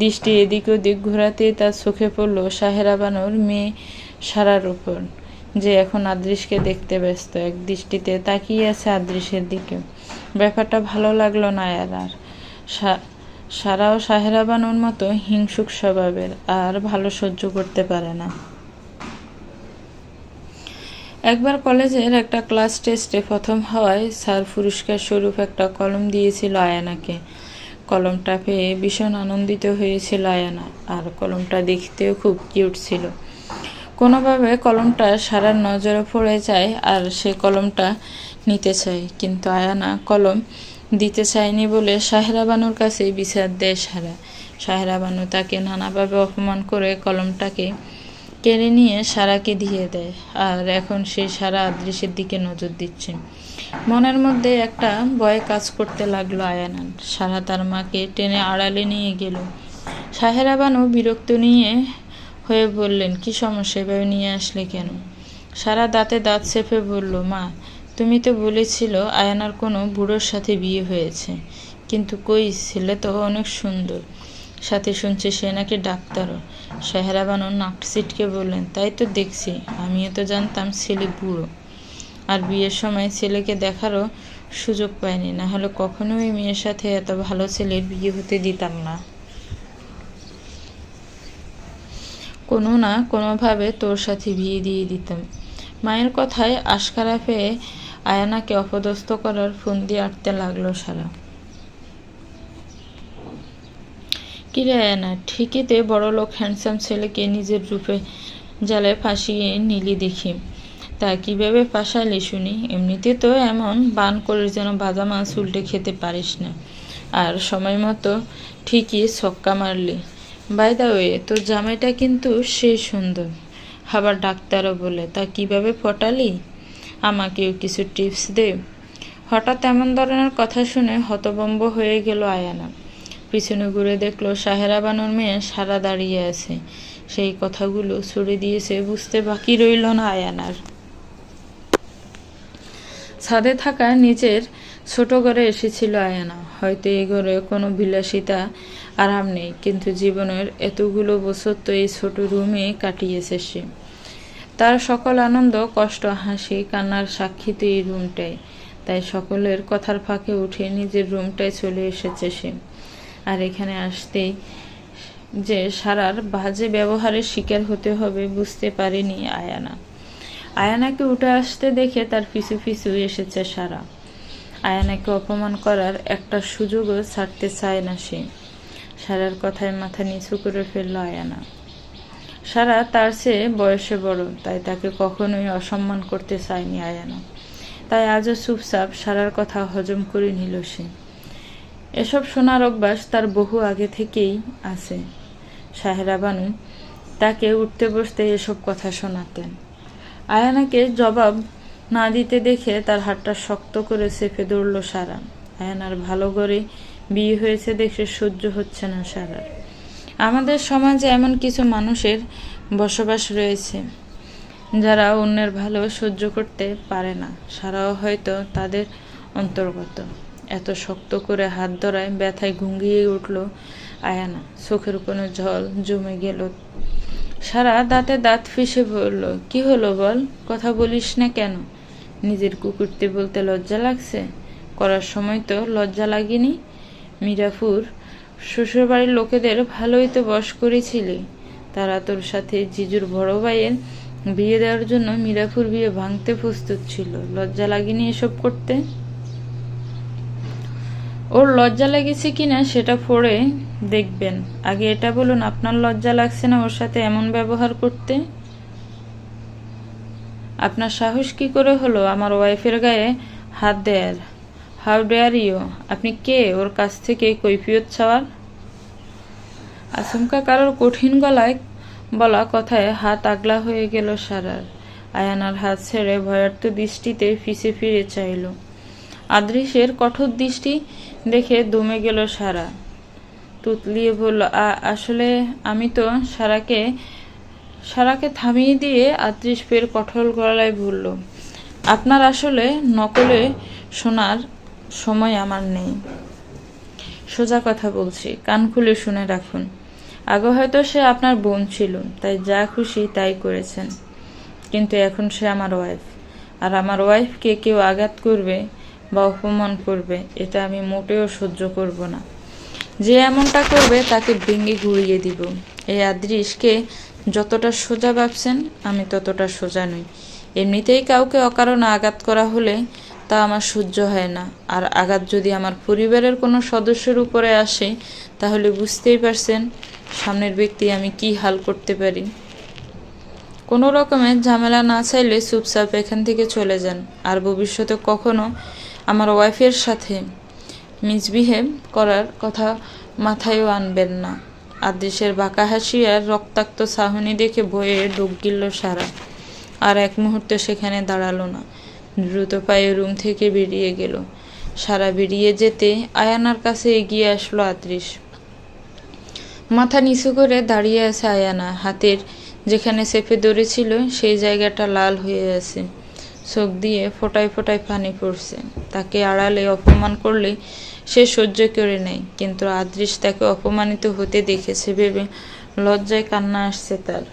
দৃষ্টি এদিক ওদিক ঘোরাতেই তার চোখে পড়ল সাহেরা বানুর মেয়ে সারার উপর, যে এখন আদ্রিসকে দেখতে ব্যস্ত। এক দৃষ্টিতে তাকিয়ে আছে আদ্রিসের দিকে। ব্যাপারটা ভালো লাগলো না আয়ানার। সারাও সাহেরা বানুর মতো হিংসুক স্বভাবের, আর ভালো সহ্য করতে পারে না। একবার কলেজের একটা ক্লাস টেস্টে প্রথম হওয়ায় স্যার পুরস্কার স্বরূপ একটা কলম দিয়েছিল আয়ানাকে। কলমটা পেয়ে ভীষণ আনন্দিত হয়েছিল আয়ানা, আর কলমটা দেখতেও খুব কিউট ছিল। কোনোভাবে কলমটা সারার নজরে পড়ে যায় আর সে কলমটা নিতে চায়, কিন্তু আয়ানা কলম দিতে চায়নি বলে সাহেরা বানুর কাছে বিচার দেয় সারা। সাহেরা বানু তাকে নানাভাবে অপমান করে কলমটাকে কেড়ে নিয়ে সারাকে দিয়ে দেয়, আর এখন সে সারা আদ্রিসের দিকে নজর দিচ্ছে। মনের মধ্যে একটা ভয় কাজ করতে লাগলো আয়ানার। সারা তার মাকে টেনে আড়ালে নিয়ে গেল। সাহেরা বানু বিরক্ত হয়ে বললেন, কি সমস্যা, এভাবে নিয়ে আসলে কেন? সারা দাঁতে দাঁত চেপে বলল, মা তুমি তো বলেছিল আয়ানার কোনো বুড়োর সাথে বিয়ে হয়েছে, কিন্তু কই, ছেলে তো অনেক সুন্দর, সাথে শুনছি সে নাকি ডাক্তারও। সাহেরা বানু নাক ছিটকে বললেন, তাই তো দেখছি, আমিও তো জানতাম ছেলে বুড়ো, আর বিয়ের সময় ছেলেকে দেখারও সুযোগ পাইনি, না হলে কখনোই মেয়ের সাথে এত ভালো ছেলের বিয়ে হতে দিতাম না। কোনো না কোনোভাবে তোর সাথে বিয়ে দিয়ে দিতাম। মায়ের কথায় আশকারা পেয়ে আয়ানাকে অপদস্থ করার ফন্দি আটতে লাগলো সারা। কিরে আয়ানা, ঠিকিতে বড়লোক হ্যান্ডসাম ছেলেকে নিজের রূপে জালে ফাঁসিয়ে নিলি দেখি। তা কিভাবে ফাঁসালি শুনি? এমনিতে তো এমন বান করে যেন ভাজা মাছ উল্টে খেতে পারিস না, আর সময় মতো ঠিকই ছক্কা মারলি। বাই দা ওয়ে, তোর জামাইটা কিন্তু সেই সুন্দর, আবার ডাক্তারও বলে। তা কিভাবে ফটালি? আমাকেও কিছু টিপস দে। হঠাৎ এমন ধরনের কথা শুনে হতভম্ব হয়ে গেল আয়ানা। পিছনে ঘুরে দেখলো সাহেরা বানুর মেয়ে সারা দাঁড়িয়ে আছে। সেই কথাগুলো ছুড়ে দিয়েছে বুঝতে বাকি রইল না আয়ানার। ছাদে থাকা নিজের ছোট ঘরে এসেছিল আয়ানা। হয়তো এই ঘরে কোনো বিলাসিতা আরাম নেই, কিন্তু জীবনের এতগুলো বছর তো এই ছোট রুমে কাটিয়েছে সে। তার সকল আনন্দ, কষ্ট, হাসি, কান্নার সাক্ষী তো এই রুমটাই। তাই সকলের কথার ফাঁকে উঠে নিজের রুমটায় চলে এসেছে সে। আর এখানে আসতেই যে সারার বাজে ব্যবহারের শিকার হতে হবে বুঝতে পারেনি আয়ানা। আয়ানাকে উঠে আসতে দেখে তার পিছু পিছু এসেছে সারা। আয়ানাকে অপমান করার একটা সুযোগও ছাড়তে চায় না সে। সারার কথায় মাথা নিচু করে ফেলল আয়ানা। সারা তার চেয়ে বয়সে বড়, তাই তাকে কখনোই অসম্মান করতে চায়নি আয়ানা। তাই আজও চুপচাপ সারার কথা হজম করে নিল সে। এসব শোনার অভ্যাস তার বহু আগে থেকেই আছে। সাহেরা বানু তাকে উঠতে বসতে এসব কথা শোনাতেন। আয়ানাকে জবাব না দিতে দেখে তার হাতটা শক্ত করে চেপে ধরল সারা। আয়ানার ভালো করে বিয়ে হয়েছে দেখে সহ্য হচ্ছে না সারার। আমাদের সমাজে এমন কিছু মানুষের বসবাস রয়েছে যারা অন্যের ভালো সহ্য করতে পারে না। সারাও হয়তো তাদের অন্তর্গত। এত শক্ত করে হাত ধরায় ব্যথায় ঘুঙ্গিয়ে উঠল আয়ানা। চোখের কোনো জল জমে গেল। সারা দাঁতে দাঁত ফিসে বলল, কি হলো বল, কথা বলিস না কেন? নিজের কুকুরতে বলতে লজ্জা লাগছে? করার সময় তো লজ্জা লাগেনি? মিরাপুর শ্বশুরবাড়ির লোকেদের ভালোই তো বশ করেছিলি। তারা তোর সাথে জিজুর বড় ভাইয়ের বিয়ে দেওয়ার জন্য মিরাপুর বিয়ে ভাঙতে প্রস্তুত ছিল। লজ্জা লাগেনি এসব করতে? ওর লজ্জা লেগেছে কিনা সেটা পরে দেখবেন। আগে এটা বলুন, আপনার লজ্জা লাগছে না ওর সাথে এমন ব্যবহার করতে? আপনার সাহস কি করে হলো আমার ওয়াইফের গায়ে হাত দেয়ার? How dare you? আপনি কে ওর কাছ থেকে কৈফিয়ত চাওয়ার? আচমকা কারোর কঠিন গলায় বলা কথায় হাত আগলা হয়ে গেল সারার। আয়ানার হাত ছেড়ে ভয়ার্ত দৃষ্টিতে পিছে ফিরে চাইল। আদৃশের কঠোর দৃষ্টি দেখে দমে গেল সারা। তুতলিয়ে বলল, আসলে আমি তো সারাকে থামিয়ে দিয়ে আদৃশ ফের কঠোর গলায় বলল, আপনার আসলে নকলে শোনার সময় আমার নেই। সোজা কথা বলছি, কান খুলে শুনে রাখুন। আগে হয়তো সে আপনার বোন ছিল, তাই যা খুশি তাই করেছেন, কিন্তু এখন সে আমার ওয়াইফ। আর আমার ওয়াইফকে কেউ আঘাত করবে বা অপমান করবে, এটা আমি মোটেও সহ্য করব না। যে এমনটা করবে তাকে ভেঙে ঘুরিয়ে দিব। এই আদৃশকে যতটা সোজা ভাবছেন আমি ততটা সোজা নই। এমনিতেই কাউকে অকারণে আঘাত করা হলে তা আমার সহ্য হয় না, আর আঘাত যদি আমার পরিবারের কোনো সদস্যের উপরে আসে তাহলে বুঝতেই পারছেন সামনের ব্যক্তি আমি কি হাল করতে পারি। কোনো রকমের ঝামেলা না চাইলে চুপচাপ এখান থেকে চলে যান, আর ভবিষ্যতে কখনো আমার ওয়াইফের সাথে মিসবিহেভ করার কথা মাথায়ও আনবেন না। আদৃশের বাঁকা হাসি আর রক্তাক্ত চাহনি দেখে ভয়ে ডুব গিলল সারা। আর এক মুহূর্তে সেখানে দাঁড়ালো না, দ্রুত পায়ে রুম থেকে বেরিয়ে গেল। সারা বেরিয়ে যেতে আয়ানার কাছে এগিয়ে আসলো আদৃশ। মাথা নিচু করে দাঁড়িয়ে আছে আয়ানা। হাতের যেখানে চেপে ধরেছিল সেই জায়গাটা লাল হয়ে আছে, চোখ দিয়ে ফোটায় ফোটায় পানি পড়ছে। তাকে আড়ালে অপমান করলে সে সহ্য করে নেয়, কিন্তু আদৃশ তাকে অপমানিত হতে দেখেছে ভেবে লজ্জায় কান্না আসছে তার।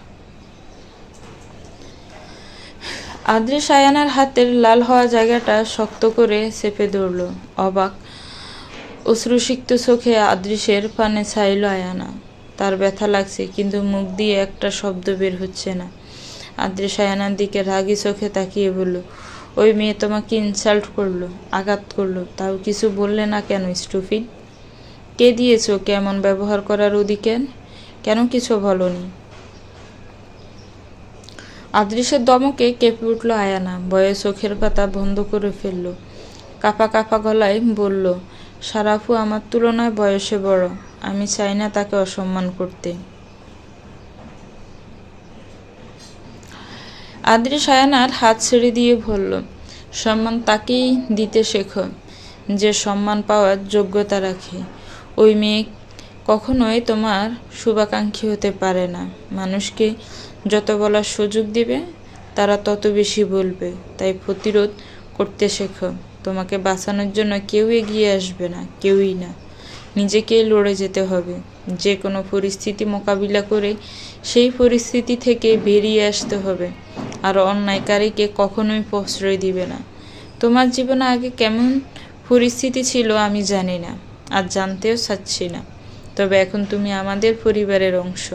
আদৃশ আয়ানার হাতের লাল হওয়া জায়গাটা শক্ত করে চেপে ধরল। অবাক অশ্রুসিক্ত চোখে আদৃশের পানে চাইল আয়ানা। তার ব্যথা লাগছে, কিন্তু মুখ দিয়ে একটা শব্দ বের হচ্ছে না। আদৃশ আয়ানার দিকে রাগী চোখে তাকিয়ে বলল, ওই মেয়ে তোমাকে ইনসাল্ট করলো, আঘাত করলো, তাও কিছু বললে না কেন স্টুপিড? কে দিয়েছে ওকে এমন ব্যবহার করার অধিকার? কেন কিছু বলনি? আদৃশের দমকে কেঁপে উঠল আয়ানা, ভয়ে চোখের পাতা বন্ধ করে ফেলল। কাঁপা কাঁপা গলায় বলল, সারাফু আমার তুলনায় বয়সে বড়, আমি চাই না তাকে অসম্মান করতে। আদৃশ আয়ানার হাত ছেড়ে দিয়ে বলল, সম্মান তাকেই দিতে শেখো যে সম্মান পাওয়ার যোগ্যতা রাখে। ওই মেয়ে কখনোই তোমার শুভাকাঙ্ক্ষী হতে পারে না। মানুষকে যত বলার সুযোগ দিবে তারা তত বেশি বলবে, তাই প্রতিরোধ করতে শেখো। তোমাকে বাঁচানোর জন্য কেউ এগিয়ে আসবে না, কেউই না। নিজেকেই লড়ে যেতে হবে, যে কোনো পরিস্থিতি মোকাবিলা করে সেই পরিস্থিতি থেকে বেরিয়ে আসতে হবে। আর অন্যায়কারীকে কখনোই প্রশ্রয় দিবে না। তোমার জীবনে আগে কেমন পরিস্থিতি ছিল আমি জানি না, আর জানতেও চাচ্ছি না, তবে এখন তুমি আমাদের পরিবারের অংশ।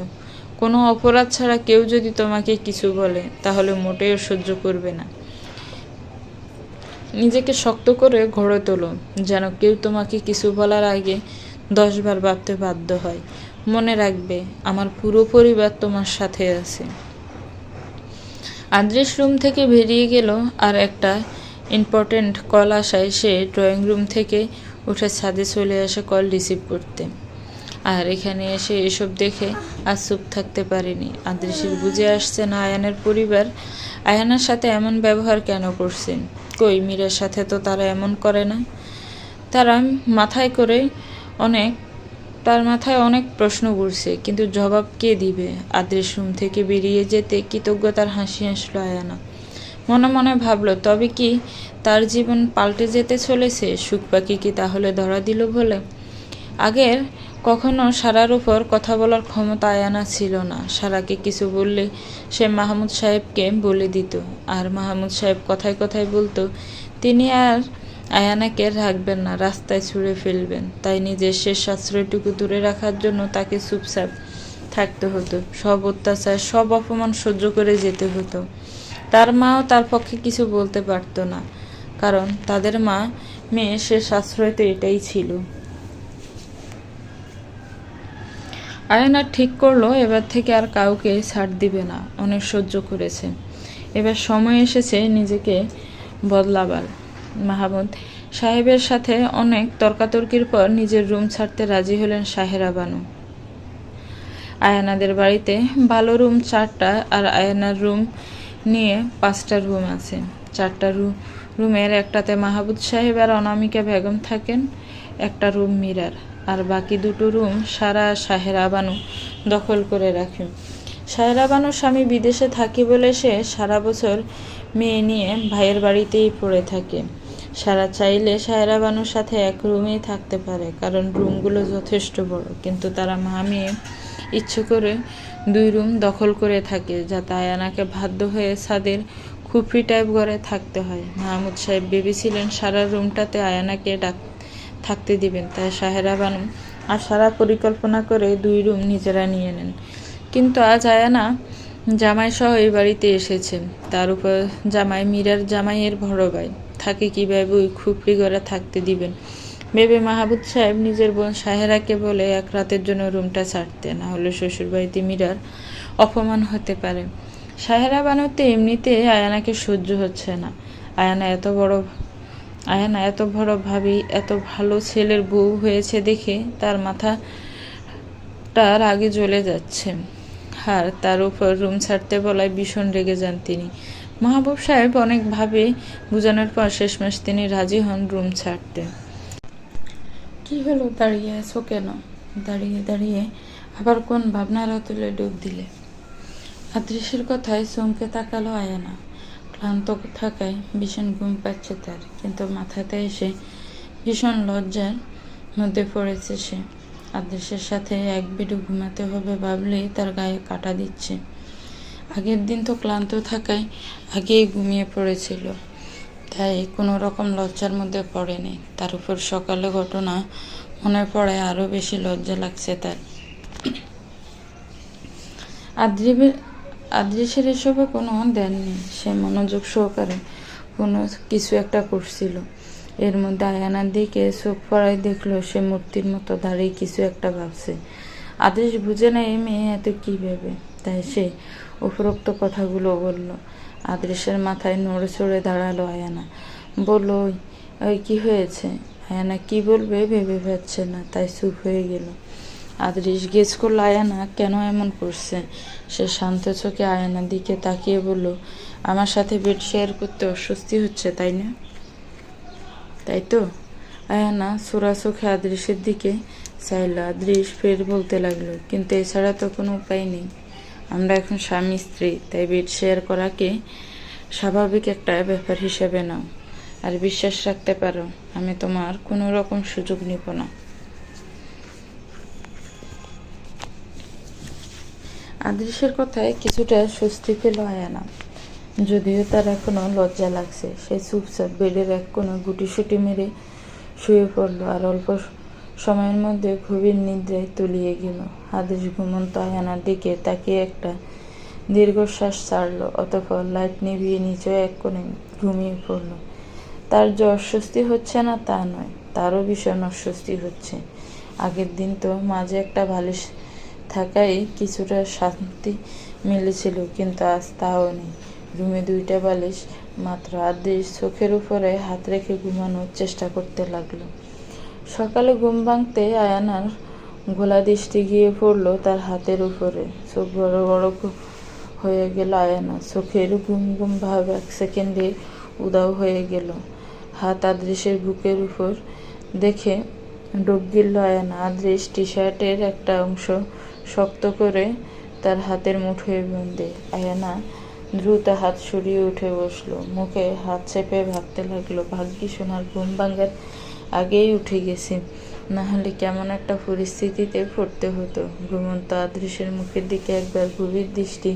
কোনো অপরাধ ছাড়া কেউ যদি তোমাকে কিছু বলে তাহলে মোটেও সহ্য করবে না। নিজেকে শক্ত করে গড়ে তোলো, যেন কেউ তোমাকে কিছু বলার আগে 10 বার ভাবতে বাধ্য হয়। মনে রাখবে, আমার পুরো পরিবার তোমার সাথে আছে। আদৃশ রুম থেকে বেরিয়ে গেল, আর একটা ইম্পর্টেন্ট কল আসায় সে ড্রয়িং রুম থেকে উঠে ছাদে চলে আসে কল রিসিভ করতে। আর এখানে এসে এসব দেখে আর চুপ থাকতে পারেনি। আদৃশের বুঝে আসছে না আয়ানের পরিবার আয়ানার সাথে এমন ব্যবহার কেন করছেন। কই, মীরার সাথে তো তারা এমন করে না। তার মাথায় অনেক প্রশ্ন ঘুরছে, কিন্তু জবাব কে দিবে। আদৃশ রুম থেকে বেরিয়ে যেতে কৃতজ্ঞতার হাসি হাসল আয়ানা। মনে মনে ভাবলো, তবে কি তার জীবন পাল্টে যেতে চলেছে? সুখ পাখি কি তাহলে ধরা দিল বলে? আগের কখনো সারার উপর কথা বলার ক্ষমতা আয়ানা ছিল না। সারাকে কিছু বললে সে মাহমুদ সাহেবকে বলে দিত, আর মাহমুদ সাহেব কথায় কথায় বলতো তিনি আর আয়ানাকে রাখবেন না, রাস্তায় ছুঁড়ে ফেলবেন। তাই নিজের শেষ আশ্রয়টুকু দূরে রাখার জন্য তাকে চুপচাপ থাকতে হতো। সব অত্যাচার, সব অপমান সহ্য করে যেতে হতো। তার মাও তার পক্ষে কিছু বলতে পারত না, কারণ তাদের মেয়ে শেষ আশ্রয় তো এটাই ছিল। আয়ানা ঠিক করলো এবার থেকে আর কাউকে ছাড় দিবে না। অনেক সহ্য করেছে, এবার সময় এসেছে নিজেকে বদলাবার। মাহমুদ সাহেবের সাথে অনেক তর্কাতর্কির পর নিজের রুম ছাড়তে রাজি হলেন সাহেরা বানু। আয়ানাদের বাড়িতে ভালো রুম 4টা, আর আয়ানার রুম নিয়ে 5টা রুম আছে। 4টা রুমের একটাতে মাহমুদ সাহেব আর অনামিকা বেগম থাকেন, একটা রুম মীরার, আর বাকি 2টো রুম সারা সাহেরা বানু দখল করে রাখেন। সাহেরা বানুর স্বামী বিদেশে থাকে বলে সে সারা বছর মেয়ে নিয়ে ভাইয়ের বাড়িতেই পড়ে থাকে। সারা চাইলে সাহেরা বানুর সাথে এক রুমেই থাকতে পারে, কারণ রুমগুলো যথেষ্ট বড়, কিন্তু তারা মেয়ে ইচ্ছে করে 2 রুম দখল করে থাকে, যাতে আয়ানাকে বাধ্য হয়ে ছাদের খুপড়ি টাইপ ঘরে থাকতে হয়। মাহমুদ সাহেব ভেবেছিলেন সারা রুমটাতে আয়ানাকে থাকতে দিবেন, তাই সাহেরা বানু আর সারা পরিকল্পনা করে 2 রুম নিজেরা নিয়ে নেন। কিন্তু আজ আয়ানা জামাই সহ এই বাড়িতে এসেছে, তার উপর জামাই মীরার জামাইয়ের বড় ভাই, থাকে কিভাবে ওই খুপড়ি ঘরে থাকতে দিবেন ভেবে মাহমুদ সাহেব নিজের বোন সাহেরাকে বলে 1 রাতের জন্য রুমটা ছাড়তে, না হলে শ্বশুরবাড়িতে মীরার অপমান হতে পারে। সাহেরা বানুতে এমনিতে আয়ানাকে সহ্য হচ্ছে না। আয়ানা এত বড় ভাবি, এত ভালো ছেলের বউ হয়েছে দেখে তার মাথাটার আগে জ্বলে যাচ্ছে। আর তার উপর রুম ছাড়তে বলায় ভীষণ রেগে যান তিনি। মাহবুব সাহেব অনেকভাবে বোঝানোর পর শেষমেশ তিনি রাজি হন রুম ছাড়তে। কি হলো, দাঁড়িয়ে আছো কেন? দাঁড়িয়ে দাঁড়িয়ে আবার কোন ভাবনার তুলে ডুব দিলে? আদৃশের কথায় চমকে তাকালো আয়ানা। ক্লান্ত থাকায় ভীষণ ঘুম পাচ্ছে তার, কিন্তু মাথাতে এসে ভীষণ লজ্জার মধ্যে পড়েছে সে। আদৃশের সাথে এক বিডু ঘুমাতে হবে ভাবলেই তার গায়ে কাঁটা দিচ্ছে। আগের দিন তো ক্লান্ত থাকায় আগেই ঘুমিয়ে পড়েছিল, তাই কোনো রকম লজ্জার মধ্যে পড়েনি। তার উপর সকালে ঘটনা মনে পড়ে আরও বেশি লজ্জা লাগছে তার। আদৃশের এসবে কোনো ধ্যান নেই, সে মনোযোগ সহকারে কোনো কিছু একটা করছিল। এর মধ্যে আয়ানার দিকে চোখ পড়ায় দেখলো সে মূর্তির মতো দাঁড়িয়ে কিছু একটা ভাবছে। আদৃশ বুঝে না এই মেয়ে এত কি ভেবে। তাই সে উপরোক্ত কথাগুলো বলল। আদৃশের মাথায় নড়ে চড়ে দাঁড়ালো আয়ানা। বলল, ওই কি হয়েছে? আয়ানা কি বলবে ভেবে পাচ্ছে না, তাই চুপ হয়ে গেল। আদৃশ গেস করল আয়ানা কেন এমন করছে। সে শান্ত চোখে আয়ানার দিকে তাকিয়ে বলল, আমার সাথে বেড শেয়ার করতে অস্বস্তি হচ্ছে, তাই না? তাই তো? আয়ানা ছোড়া চোখে আদৃশের দিকে চাইল। আদৃশ ফের বলতে লাগলো, কিন্তু এছাড়া তো কোনো উপায় নেই। আমরা এখন স্বামী স্ত্রী, তাই বেড শেয়ার করাকে স্বাভাবিক একটা ব্যাপার হিসেবে নাও। আর বিশ্বাস রাখতে পারো, আমি তোমার কোনো রকম সুযোগ নিব না। আদৃশের কথায় কিছুটা স্বস্তি পেল আয়ানা, যদিও তার এখনো লজ্জা লাগছে। সে চুপচাপ বেডের এক কোনো গুটিসুটি মেরে শুয়ে পড়ল আর অল্প সময়ের মধ্যে গভীর নিদ্রায় তলিয়ে গেল। আদৃশ ঘুমন্ত আয়ানার দিকে তাকিয়ে একটা দীর্ঘশ্বাস ছাড়ল, অতঃপর লাইট নিভিয়ে নিচে এক কোণে ঘুমিয়ে পড়ল। তার যে অস্বস্তি হচ্ছে না তা নয়, তারও ভীষণ অস্বস্তি হচ্ছে। আগের দিন তো মাঝে একটা বালিশ থাকায় কিছুটা শান্তি মিলেছিল, কিন্তু আজ তাও নেই। রুমে দুইটা বালিশ মাত্র। আদৃশ চোখের উপরে হাত রেখে ঘুমানোর চেষ্টা করতে লাগলো। সকালে ঘুম ভাঙতে আয়ানার ঘোলা দৃষ্টি গিয়ে পড়ল তার হাতের উপরে। চোখ বড় বড় হয়ে গেল আয়ানা। চোখের ঘুম ঘুম ভাব এক সেকেন্ডে উধাও হয়ে গেল। হাত আদৃশের বুকের উপর দেখে ডুব গিলল আয়ানা। আদৃশ টি শার্টের একটা অংশ শক্ত করে তার হাতের মুঠোয় বন্দে। আয়ানা দ্রুত হাত সরিয়ে উঠে বসলো, মুখে হাত চেপে ভাবতে লাগলো, ভাগ্যিস ওনার ঘুম ভাঙার আগেই উঠে গেছি, না হলে কেমন একটা পরিস্থিতিতে পড়তে হতো। ঘুমন্ত আদৃশের মুখের দিকে একবার গভীর দৃষ্টি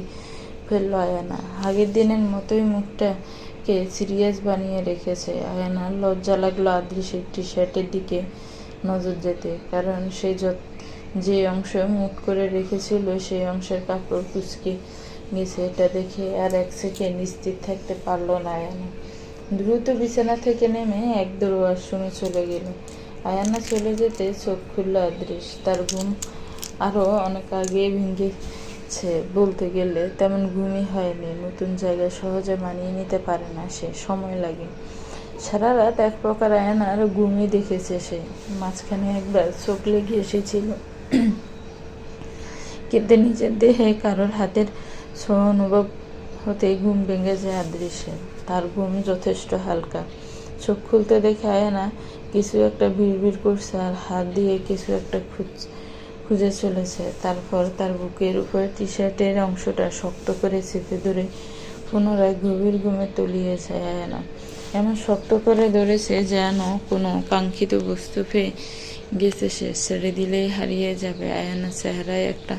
ফেলল আয়ানা। আগের দিনের মতোই মুখটাকে সিরিয়াস বানিয়ে রেখেছে। আয়ানার লজ্জা লাগলো আদৃশের টি শার্টের দিকে নজর যেতে, কারণ সে যে অংশ মুখ করে রেখেছিল সেই অংশের কাপড় কুঁচকে গেছে। এটা দেখে আর এক সেকেন্ড স্থির থাকতে পারল না আয়ানা। দ্রুত বিছানা থেকে নেমে এক দৌড় ওয়াশরুমে চলে গেল। আয়ানা চলে যেতে চোখ খুলল আদৃশ। তার ঘুম আরও অনেক আগে ভেঙেছে বলতে গেলে, তেমন ঘুমই হয়নি। নতুন জায়গায় সহজে মানিয়ে নিতে পারে না সে, সময় লাগে। সারা রাত এক প্রকার আয়ানার ঘুমই দেখেছে সে। মাঝখানে একবার চোখ লেগে এসেছিল, কিন্তু নিজের দেহে কারোর হাতের ছোঁয়া অনুভব হতেই ঘুম ভেঙে যায় আদৃশের। তার ঘুম যথেষ্ট হালকা। চোখ খুলতে দেখে আয়ানা কিছু একটা বিড়বিড় করছে আর হাত দিয়ে কিছু একটা খুঁজে চলেছে। তারপর তার বুকের উপর টি শার্টের অংশটা শক্ত করে চেপে ধরে পুনরায় গভীর ঘুমে তলিয়ে যায় আয়ানা। এমন শক্ত করে ধরেছে যেন কোনো কাঙ্ক্ষিত বস্তু পেয়ে গেছে সে, ছেড়ে দিলেই হারিয়ে যাবে। আয়ানার চেহারায় একটা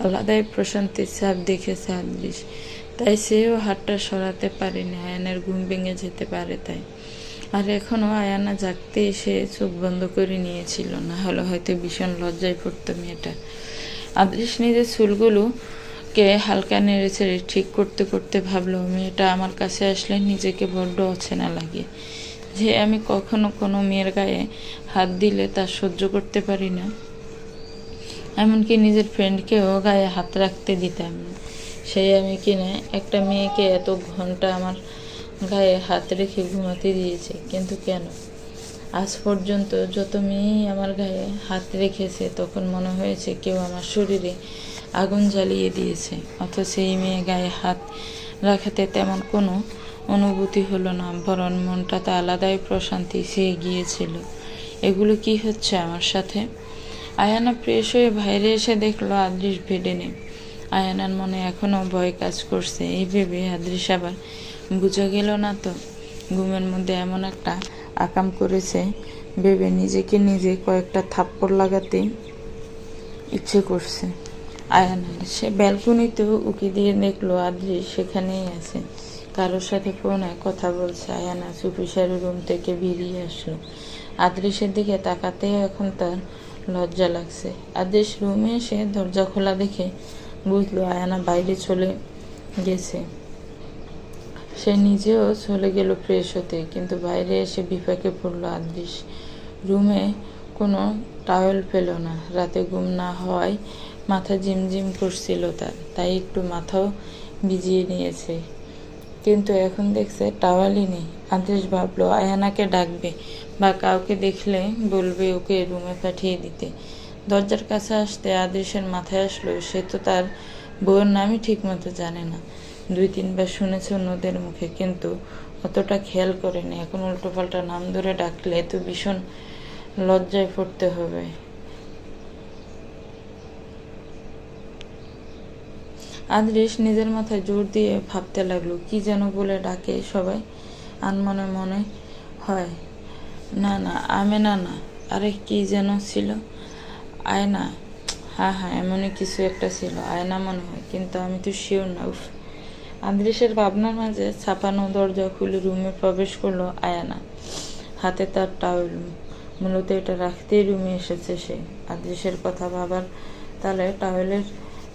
আলাদাই প্রশান্তির ছাপ দেখেছে আদৃশ, তাই সেও হাতটা সরাতে পারেনি। আয়ানার ঘুম ভেঙে যেতে পারে তাই। আর এখনও আয়ানা জাগতে এসে চোখ বন্ধ করে নিয়েছিল, না হলে হয়তো ভীষণ লজ্জায় পড়তো মেয়েটা। আদৃশ নিজের চুলগুলোকে হালকা নেড়ে ছেড়ে ঠিক করতে করতে ভাবলো, মেয়েটা আমার কাছে আসলে নিজেকে বড্ড অচেনা লাগে। যে আমি কখনো কোনো মেয়ের গায়ে হাত দিলে তা সহ্য করতে পারি না, এমনকি নিজের ফ্রেন্ডকেও গায়ে হাত রাখতে দিতাম না। সেই আমি কিনা একটা মেয়েকে এত ঘন্টা আমার গায়ে হাত রেখে ঘুমাতে দিয়েছে। কিন্তু কেন? আজ পর্যন্ত যত মেয়েই আমার গায়ে হাত রেখেছে তখন মনে হয়েছে কেউ আমার শরীরে আগুন জ্বালিয়ে দিয়েছে, অথচ এই মেয়ে গায়ে হাত রাখাতে তেমন কোনো অনুভূতি হলো না, বরং মনটাতে আলাদাই প্রশান্তি চেয়ে গিয়েছিল। এগুলো কি হচ্ছে আমার সাথে? আয়ানা ফ্রেশ হয়ে বাইরে এসে দেখলো আদৃশ বেডে নেই। আয়ানার মনে এখনও ভয় কাজ করছে। এই ভেবে আদৃশ আবার বুঝা গেল না তো ঘুমের মধ্যে এমন একটা আকাম করেছে ভেবে নিজেকে নিজে কয়েকটা থাপ্পড় লাগাতে ইচ্ছে করছে আয়ানার। সে ব্যালকনিতেও উকি দিয়ে দেখলো আদৃশ সেখানেই আছে, কারোর সাথে ফোনে কথা বলছে। আয়ানা চুপিসারে রুম থেকে বেরিয়ে আসলো। আদৃশের দিকে তাকাতেও এখন তার লজ্জা লাগছে। আদৃশ রুমে এসে দরজা খোলা দেখে বুঝলো আয়ানা বাইরে চলে গেছে। সে নিজেও চলে গেল ফ্রেশ হতে, কিন্তু বাইরে এসে বিপাকে পড়ল আদৃশ। রুমে কোনো টাওয়েল পেল না। রাতে ঘুম না হওয়ায় মাথা ঝিমঝিম করছিল তাই একটু মাথাও ভিজিয়ে নিয়েছে, কিন্তু এখন দেখছে টাওয়ালই নেই। আদেশ ভাবলো আয়ানাকে ডাকবে বা কাউকে দেখলে বলবে ওকে রুমে পাঠিয়ে দিতে। দরজার কাছে আসতে আদেশের মাথায় আসলো সে তো তার বউয়ের নামই ঠিক মতো জানে না। 2-3 বার শুনেছে অন্যদের মুখে, কিন্তু অতটা খেয়াল করেনি। এখন উল্টোপাল্টা নাম ধরে ডাকলে তো ভীষণ লজ্জায় পড়তে হবে। আদৃশ নিজের মাথায় জোর দিয়ে ভাবতে লাগলো কি যেন বলে ডাকে সবাই। আনমনে মনে হয় না না আমেনা না, আরে কি যেন ছিল, আয়না, হ্যাঁ এমনই কিছু একটা ছিল, আয়না মনে হয়, কিন্তু আমি তো শিওর না। উফ, আদৃশের ভাবনার মাঝে ছাপানো দরজা খুলে রুমে প্রবেশ করলো আয়ানা, হাতে তার টাওয়েল। মূলত এটা রাখতেই রুমে এসেছে সে। আদৃশের কথা ভাবার তালে টাওয়েলের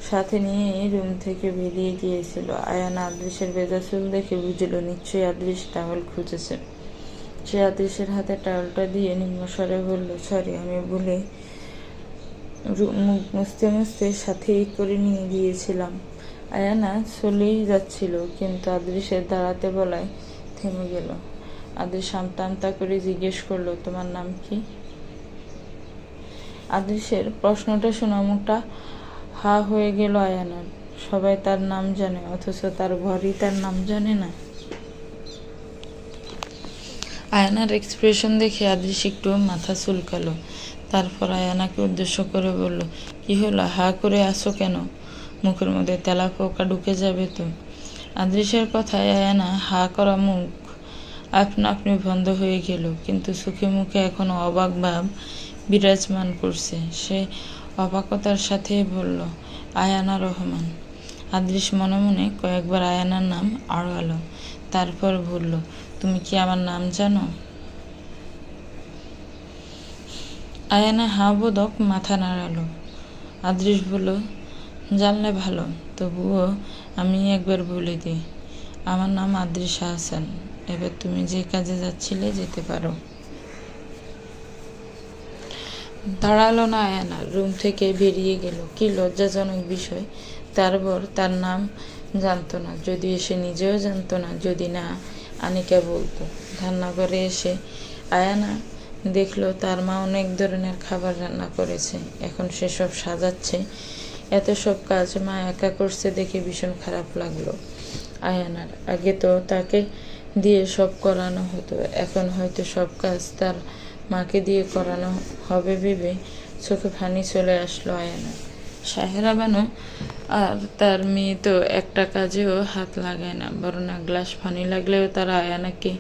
সাথে নিয়েই রুম থেকে বেরিয়ে গিয়েছিল। আয়ানা আদৃশের ভেজা চুল দেখে বুঝল নিশ্চয়ই আদৃশ টাওয়েল খুঁজেছে। সে আদৃশের হাতে টাওয়েলটা দিয়ে নিম্নস্বরে বলল, সরি, আমি ভুলে মুখ মুছতে মুছতে সাথেই করে নিয়ে গিয়েছিলাম। আয়ানা চলেই যাচ্ছিল, কিন্তু আদৃশের দাঁড়াতে বলায় থেমে গেল। আদৃশ আমতা আমতা করে জিজ্ঞেস করলো, তোমার নাম কি? আদৃশের প্রশ্নটা শোনা মুখটা হা হয়ে গেল আয়ানার। সবাই তার নাম জানে, অথচ তার ঘরই তার নাম জানে না। আয়ানার এক্সপ্রেশন দেখে আদৃশ একটু মাথা চুলকালো। তারপর আয়ানাকে উদ্দেশ্য করে বলল, কি হলো, হা করে আসো কেন? মুখের মধ্যে তেলা পোকা ঢুকে যাবে তো। আদৃশের কথায় আয়ানা হা করা মুখ আপনা আপনি বন্ধ হয়ে গেল, কিন্তু চোখে মুখে এখনো অবাক ভাব বিরাজমান করছে। সে অবাকতার সাথে বলল, আয়ানা রহমান। আদৃশ মনে মনে কয়েকবার আয়ানার নাম আড়ালো, তারপর বলল, তুমি কি আমার নাম জানো? আয়ানা হাঁ বোধক মাথা নাড়ালো। আদৃশ বলল, জানলে ভালো, তবুও আমি একবার বলে দিই, আমার নাম আদৃশ আহসান। এবার তুমি যে কাজে যাচ্ছিলে যেতে পারো। দাঁড়ালো না আয়ানা, রুম থেকে বেরিয়ে গেল। কি লজ্জাজনক বিষয়, তার বর তার নাম জানতো না, যদি সে নিজেও জানতো না, যদি না আনিকা বলতো। রান্নাঘরে এসে আয়ানা দেখলো তার মা অনেক ধরনের খাবার রান্না করেছে। এখন সেসব সাজাচ্ছে। এত সব কাজ মা একা করছে দেখে ভীষণ খারাপ লাগলো আয়ানার। আগে তো তাকে দিয়ে সব করানো হতো, এখন হয়তো সব কাজ তার মাকে দিয়ে করানো হবে ভেবে চোখে পানি চলে আসলো আয়ানার। সাহেরা বানু আর তার মেয়ে তো একটা কাজেও হাত লাগায় না, বরং এক গ্লাস পানি লাগলেও তারা আয়ানাকে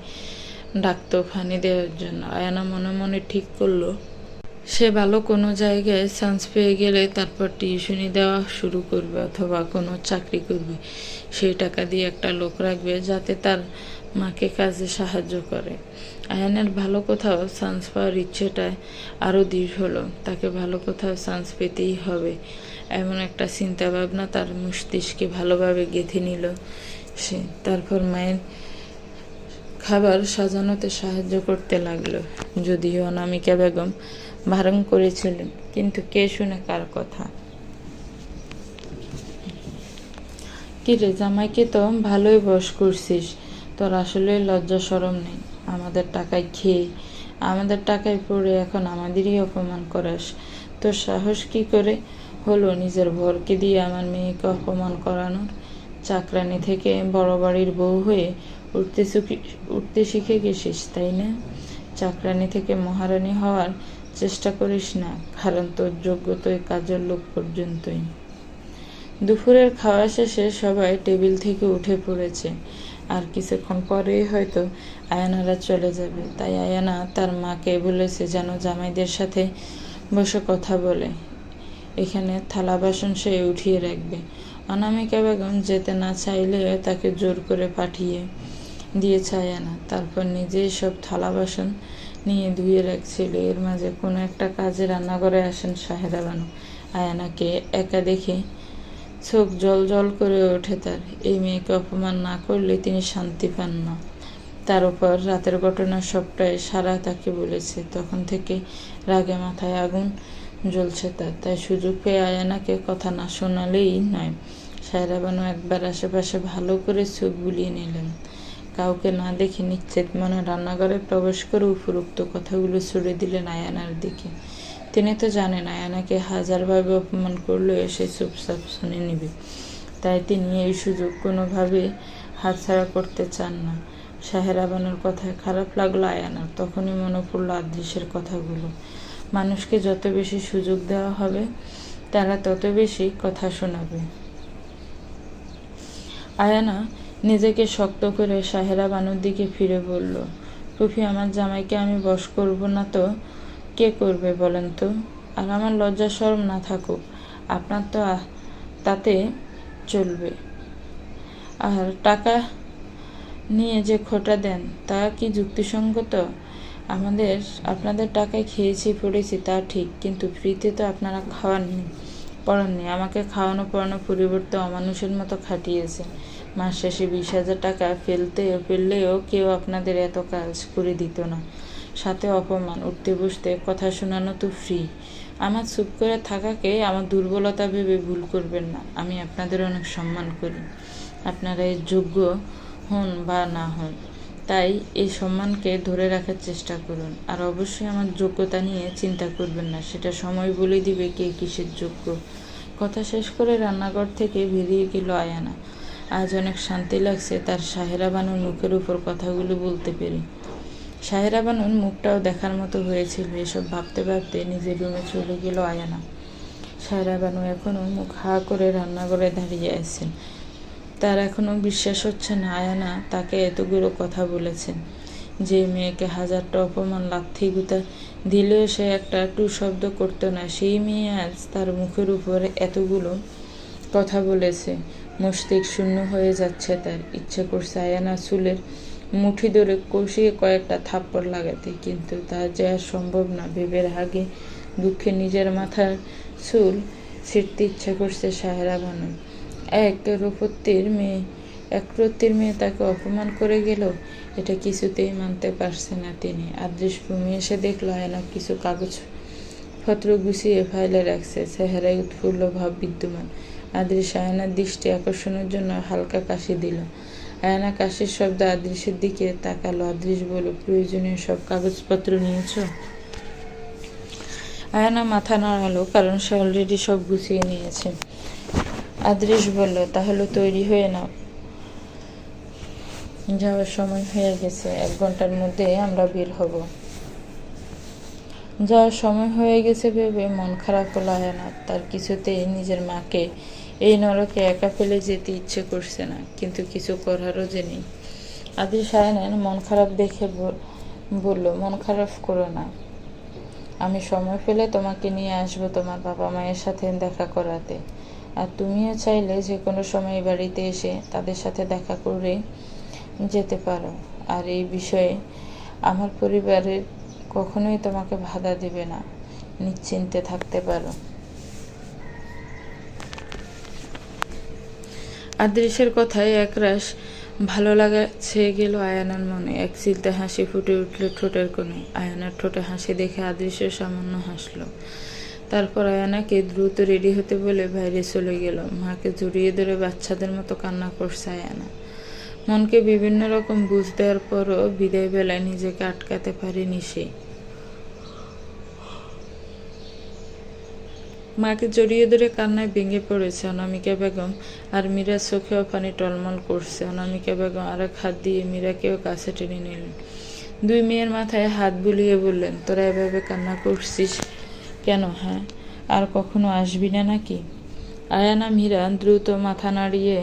ডাকতো পানি দেওয়ার জন্য। আয়ানা মনে মনে ঠিক করলো সে ভালো কোনো জায়গায় চান্স পেয়ে গেলে তারপর টিউশনি দেওয়া শুরু করবে, অথবা কোনো চাকরি করবে। সেই টাকা দিয়ে একটা লোক রাখবে যাতে তার মাকে কাজে সাহায্য করে। আয়ানের ভালো কোথাও চান্স পাওয়ার ইচ্ছেটা আরও দৃঢ় হলো। তাকে ভালো কোথাও চান্স পেতেই হবে, এমন একটা চিন্তা ভাবনা তার মস্তিষ্কে ভালোভাবে গেঁথে নিল সে। তারপর মায়ের খাবার সাজানোতে সাহায্য করতে লাগলো। যদিও অনামিকা বেগম বারণ করেছিলেন, কিন্তু কে শুনে কার কথা। কিরে জামাইকে তো ভালোই বশ করছিস, তোর আসলে লজ্জা শরম নেই? আমাদের টাকায় খেয়ে, আমাদের টাকায় পড়ে এখন আমাদেরই অপমান করাস। তোর সাহস কি করে হলো নিজের বরকে দিয়ে আমার মেয়েকে অপমান করানোর? চাকরানি থেকে বড় বাড়ির বউ হয়ে উঠতে শিখে গেছিস, তাই না? চাকরানি থেকে মহারানী হওয়ার চেষ্টা করিস না, কারণ তোর যোগ্যতা কাজের লোক পর্যন্তই। দুপুরের খাওয়া শেষে সবাই টেবিল থেকে উঠে পড়েছে। আর কিছুক্ষণ পরেই হয়তো আয়ানারা চলে যাবে, তাই আয়ানা তার মাকে বলেছে যেন জামাইদের সাথে বসে কথা বলে। এখানে থালা বাসন সে উঠিয়ে রাখবে। অনামিকা বেগম যেতে না চাইলেও তাকে জোর করে পাঠিয়ে দিয়েছে আয়ানা। তারপর নিজেই সব থালা বাসন নিয়ে ধুয়ে রাখছিল। এর মাঝে কোনো একটা কাজে রান্নাঘরে আসেন সাহেরা বানু। আয়ানাকে একা দেখে চোখ জল জল করে ওঠে তার। এই মেয়েকে অপমান না করলে তিনি শান্তি পান না। তার উপর রাতের ঘটনা সবটাই সারা তাকে বলেছে। তখন থেকে রাগে মাথায় আগুন জ্বলছে তার। তাই সুযোগ পেয়ে আয়ানাকে কথা না শোনালেই নয়। সায়রা বানু একবার আশেপাশে ভালো করে চোখ বুলিয়ে নিলেন। কাউকে না দেখে নিশ্চিত মনে রান্নাঘরে প্রবেশ করে উপরোক্ত কথাগুলো ছুড়ে দিলেন আয়ানার দিকে। তিনি তো জানেন আয়ানাকে হাজারভাবে অপমান করলেও সে চুপচাপ শুনে নিবে। তাই তিনি এই সুযোগ কোনোভাবে হাতছাড়া করতে চান না। সায়রা বানুর কথায় খারাপ লাগলো আয়ানার। তখনই মনে পড়ল আদৃশের কথাগুলো। মানুষকে যত বেশি সুযোগ দেওয়া হবে তারা তত বেশি কথা শোনাবে। আয়ানা নিজেকে শক্ত করে সায়রা বানুর দিকে ফিরে বলল, ফুফি, আমার জামাইকে আমি বশ করব না তো কে করবে বলেন তো? আর আমার লজ্জা শরম না থাকুক, আপনার তো তাতে চলবে। আর টাকা নিয়ে যে খোটা দেন তা কি যুক্তিসঙ্গত? আপনাদের টাকায় খেয়েছি পড়েছি তা ঠিক, কিন্তু ফ্রিতে তো আপনারা খাওয়াননি পড়াননি। আমাকে খাওয়ানো পড়ানোর পরিবর্তে অমানুষের মতো খাটিয়েছে। মাস শেষে 20,000 টাকা ফেললেও কেউ আপনাদের এত কাজ করে দিত না। সাথে অপমান, উঠতে বসতে কথা শোনানো তো ফ্রি। আমার চুপ করে থাকাকে আমার দুর্বলতা ভেবে ভুল করবেন না। আমি আপনাদের অনেক সম্মান করি, আপনারা এর যোগ্য হন বা না হন। তাই এই সম্মানকে ধরে রাখার চেষ্টা করুন। আর অবশ্যই আমার যোগ্যতা নিয়ে চিন্তা করবেন না, সেটা সময় বলে দিবে কে কিসের যোগ্য। কথা শেষ করে রান্নাঘর থেকে বেরিয়ে গেল আয়ানা। আজ অনেক শান্তি লাগছে তার সায়রা বানুর মুখের উপর কথাগুলো বলতে পেরে। সায়রা বানুর মুখটাও দেখার মতো হয়েছিল। এসব ভাবতে ভাবতে নিজের রুমে চলে গেল আয়ানা। সায়রা বানু এখনও মুখ হা করে রান্নাঘরে দাঁড়িয়ে আছেন। তার এখনও বিশ্বাস হচ্ছে না আয়ানা তাকে এতগুলো কথা বলেছেন। যে মেয়েকে হাজারটা অপমান লাথি গুঁতা দিলেও সে একটা টু শব্দ করতো না, সেই মেয়ে আজ তার মুখের উপরে এতগুলো কথা বলেছে। মস্তিষ্ক শূন্য হয়ে যাচ্ছে তার। ইচ্ছে করছে আয়ানা চুলের মুঠি ধরে কষিয়ে কয়েকটা থাপ্পড় লাগাতে, কিন্তু তা যে আর সম্ভব না। ভেবে আগে দুঃখে নিজের মাথার চুল ছিঁড়তে ইচ্ছে করছে সায়রা বানু। এক রত্তির মেয়ে তাকে অপমান করে গেল, এটা কিছুতেই মানতে পারছে না তিনি। আদৃশ ভূমি এসে দেখল আয়না কিছু কাগজপত্র গুছিয়ে ফাইলে রাখছে। চেহারায় উৎফুল্ল ভাব বিদ্যমান। আদৃশ আয়নার দৃষ্টি আকর্ষণের জন্য হালকা কাশি দিল। আয়না কাশির শব্দে আদৃশের দিকে তাকালো। আদৃশ বলল, প্রয়োজনীয় সব কাগজপত্র নিয়েছ? আয়না মাথা নাড়ালো, কারণ সে অলরেডি সব গুছিয়ে নিয়েছে। আদৃশ বলল, তাহলে তৈরি হয়ে নাও, যাওয়ার সময় হয়ে গেছে। 1 ঘন্টার মধ্যে আমরা বের হব। যাওয়ার সময় হয়ে গেছে ভেবে মন খারাপ হলো আয়ানার। তার কিছুতেই নিজের মাকে এই নরকে একা ফেলে যেতে ইচ্ছে করছে না, কিন্তু কিছু করারও যে নেই। আদৃশ আয়ানার মন খারাপ দেখে বলল, মন খারাপ করো না, আমি সময় পেলে তোমাকে নিয়ে আসবো তোমার বাবা মায়ের সাথে দেখা করাতে। আর তুমিও চাইলে যে কোনো সময় বাড়িতে এসে তাদের সাথে দেখা করে যেতে পারো। আর এই বিষয়ে আমার পরিবারের কখনোই তোমাকে বাধা দেবে না, নিশ্চিন্তে থাকতে পারো। আদৃশের কথায় একরাশ ভালো লাগা ছেয়ে গেল আয়ানার মনে। এক চিলতে হাসি ফুটে উঠল ঠোঁটের কোণে। আয়ানার ঠোঁটে হাসি দেখে আদৃশের সামান্য হাসল। তারপর আয়ানাকে দ্রুত রেডি হতে বলে বাইরে চলে গেল। মাকে জড়িয়ে ধরে বাচ্চাদের মতো কান্না করছে আয়ানা। মনকে বিভিন্ন রকম বুঝ দেওয়ার পরও বিদায় বেলায় নিজেকে আটকাতে পারেনি সে। মাকে জড়িয়ে ধরে কান্নায় ভেঙে পড়েছে অনামিকা বেগম। আর মীরার চোখেও পানি টলমল করছে। অনামিকা বেগম আরেক হাত দিয়ে মীরাকেও কাছে টেনে নিলেন। 2 মেয়ের মাথায় হাত বুলিয়ে বললেন, তোরা এভাবে কান্না করছিস কেন? হ্যাঁ, আর কখনো আসবি না নাকি? আয়ানা মীরা দ্রুত মাথা নাড়িয়ে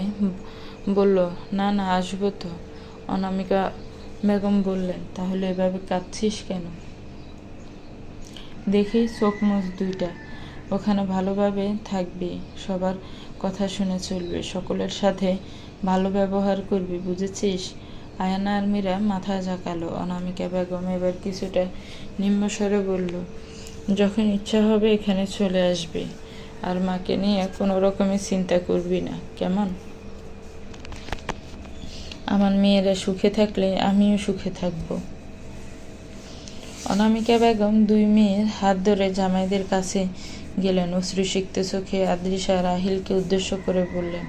বলল, না না, আসবো তো। অনামিকা বেগম বললেন, তাহলে এভাবে কাঁদছিস কেন? দেখি চোখ মুখ দুইটা, ওখানে ভালোভাবে থাকবি, সবার কথা শুনে চলবে, সকলের সাথে ভালো ব্যবহার করবি, বুঝেছিস? আয়ানা আর মীরা মাথা ঝাঁকালো। অনামিকা বেগম এবার কিছুটা নিম্নস্বরে বলল, যখন ইচ্ছা হবে এখানে চলে আসবে, আর মাকে নিয়ে কোনো রকমের চিন্তা করবি না, কেমন? আমার মেয়েরা সুখে থাকলে আমিও সুখে থাকবো। অনামিকা বেগম দুই মেয়ের হাত ধরে জামাইদের কাছে গেলেন। অশ্রুসিক্ত চোখে আদ্রিসা রাহিলকে উদ্দেশ্য করে বললেন,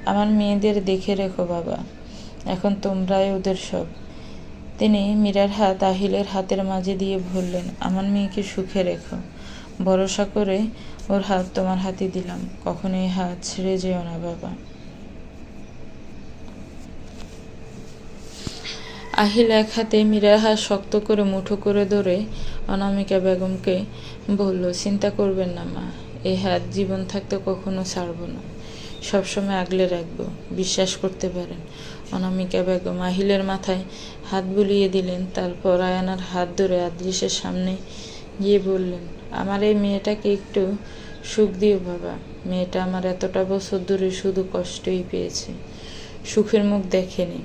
আমার মেয়েদের দেখে রেখো বাবা, এখন তোমরাই ওদের সব। তিনি মীরার হাত আহিলের হাতের মাঝে দিয়ে বললেন, আমার মেয়েকে সুখে রেখো। ভরসা করে ওর হাত তোমার হাতে দিলাম, কখনোই হাত ছেড়ে যেও না বাবা। আহিল এক হাতে মীরার হাত শক্ত করে মুঠো করে ধরে অনামিকা বেগমকে বলল, চিন্তা করবেন না মা, এই হাত জীবন থাকতে কখনো ছাড়ব না, সবসময় আগলে রাখবো, বিশ্বাস করতে পারেন। অনামিকা বেগম আহিলের মাথায় হাত বুলিয়ে দিলেন, তারপর আয়ানার হাত ধরে আদ্রিসের সামনে গিয়ে বললেন, আমার এই মেয়েটাকে একটু সুখ দিও বাবা। মেয়েটা আমার এতটা বছর ধরে শুধু কষ্টই পেয়েছে, সুখের মুখ দেখেনি।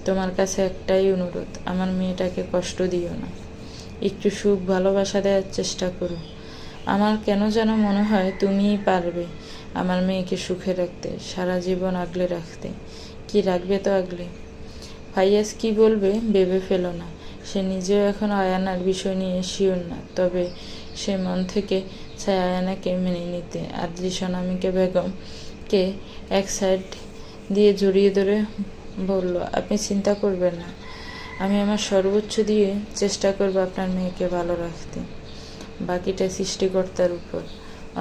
তোমার কাছে একটাই অনুরোধ, আমার মেয়েটাকে কষ্ট দিও না, একটু সুখ ভালোবাসা দেওয়ার চেষ্টা করো। আমার কেন যেন মনে হয় তুমিই পারবে আমার মেয়েকে সুখে রাখতে, সারা জীবন আগলে রাখতে। কি রাখবে তো আগলে? ফাইয়াজ কি বলবে ভেবে ফেলো না। সে নিজেও এখন আয়ানার বিষয় নিয়ে শিওর না, তবে সে মন থেকে চায় আয়ানাকে মেনে নিতে। আদ্রিসা অনামিকা বেগমকে এক সাইড দিয়ে জড়িয়ে ধরে বলল, আপনি চিন্তা করবেন না, আমি আমার সর্বোচ্চ দিয়ে চেষ্টা করব আপনার মেয়েকে ভালো রাখতে, বাকিটা সৃষ্টিকর্তার উপর।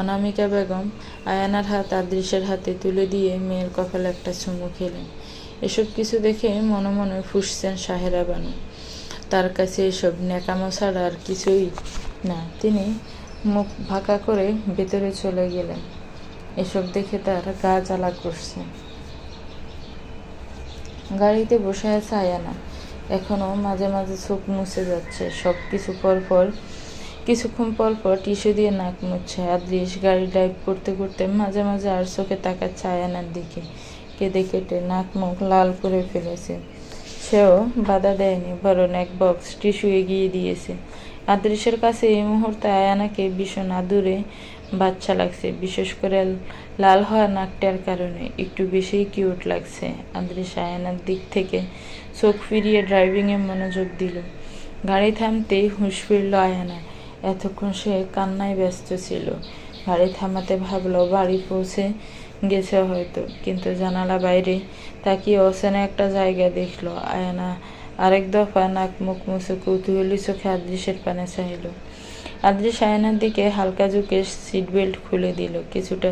অনামিকা বেগম আয়ানার হাত আদ্রিসের হাতে তুলে দিয়ে মেয়ের কপালে একটা চুমু খেলেন। এসব কিছু দেখে মনে মনে ফুঁসছেন সাহেরা বানু। তার কাছে এসব ন্যাকামো ছাড়া আর কিছুই না। তিনি মুখ ভাঁকা করে ভেতরে চলে গেলেন। এসব দেখে তার গা জ্বালা করছে। গাড়িতে বসে আছে আয়ানা, এখনো মাঝে মাঝে চোখ মুছে যাচ্ছে। কিছুক্ষণ পর পর টিস্যু দিয়ে নাক মুছছে। আদ্রিস গাড়ি ড্রাইভ করতে করতে মাঝে মাঝে আর চোখে তাকাচ্ছে আয়ানার দিকে। কেঁদে কেটে নাক মুখ লাল করে ফেলেছে। সেও বাধা দেয়নি, বরং এক বক্স টিস্যু এগিয়ে দিয়েছে। আদ্রিসের কাছে এই মুহূর্তে আয়ানাকে ভীষণ আদুরে বাচ্চা লাগছে, বিশেষ করে লাল হওয়া নাকটার কারণে একটু বেশিই কিউট লাগছে। আদ্রিস আয়ানার দিক থেকে চোখ ফিরিয়ে ড্রাইভিংয়ে মনোযোগ দিল। গাড়ি থামতেই হুঁশ ফিরল আয়ানার। এতক্ষণ সে কান্নায় ব্যস্ত ছিল। গাড়ি থামাতে ভাবলো বাড়ি পৌঁছে গেছে হয়তো, কিন্তু জানালা বাইরে তাকিয়ে অচেনা একটা জায়গা দেখলো। আয়ানা আরেক দফা নাক মুখ মুছে কৌতূহলী চোখে আদ্রিসের পানে চাইল। আদ্রিস আয়ানার দিকে হালকা ঝুঁকে সিট বেল্ট খুলে দিল। কিছুটা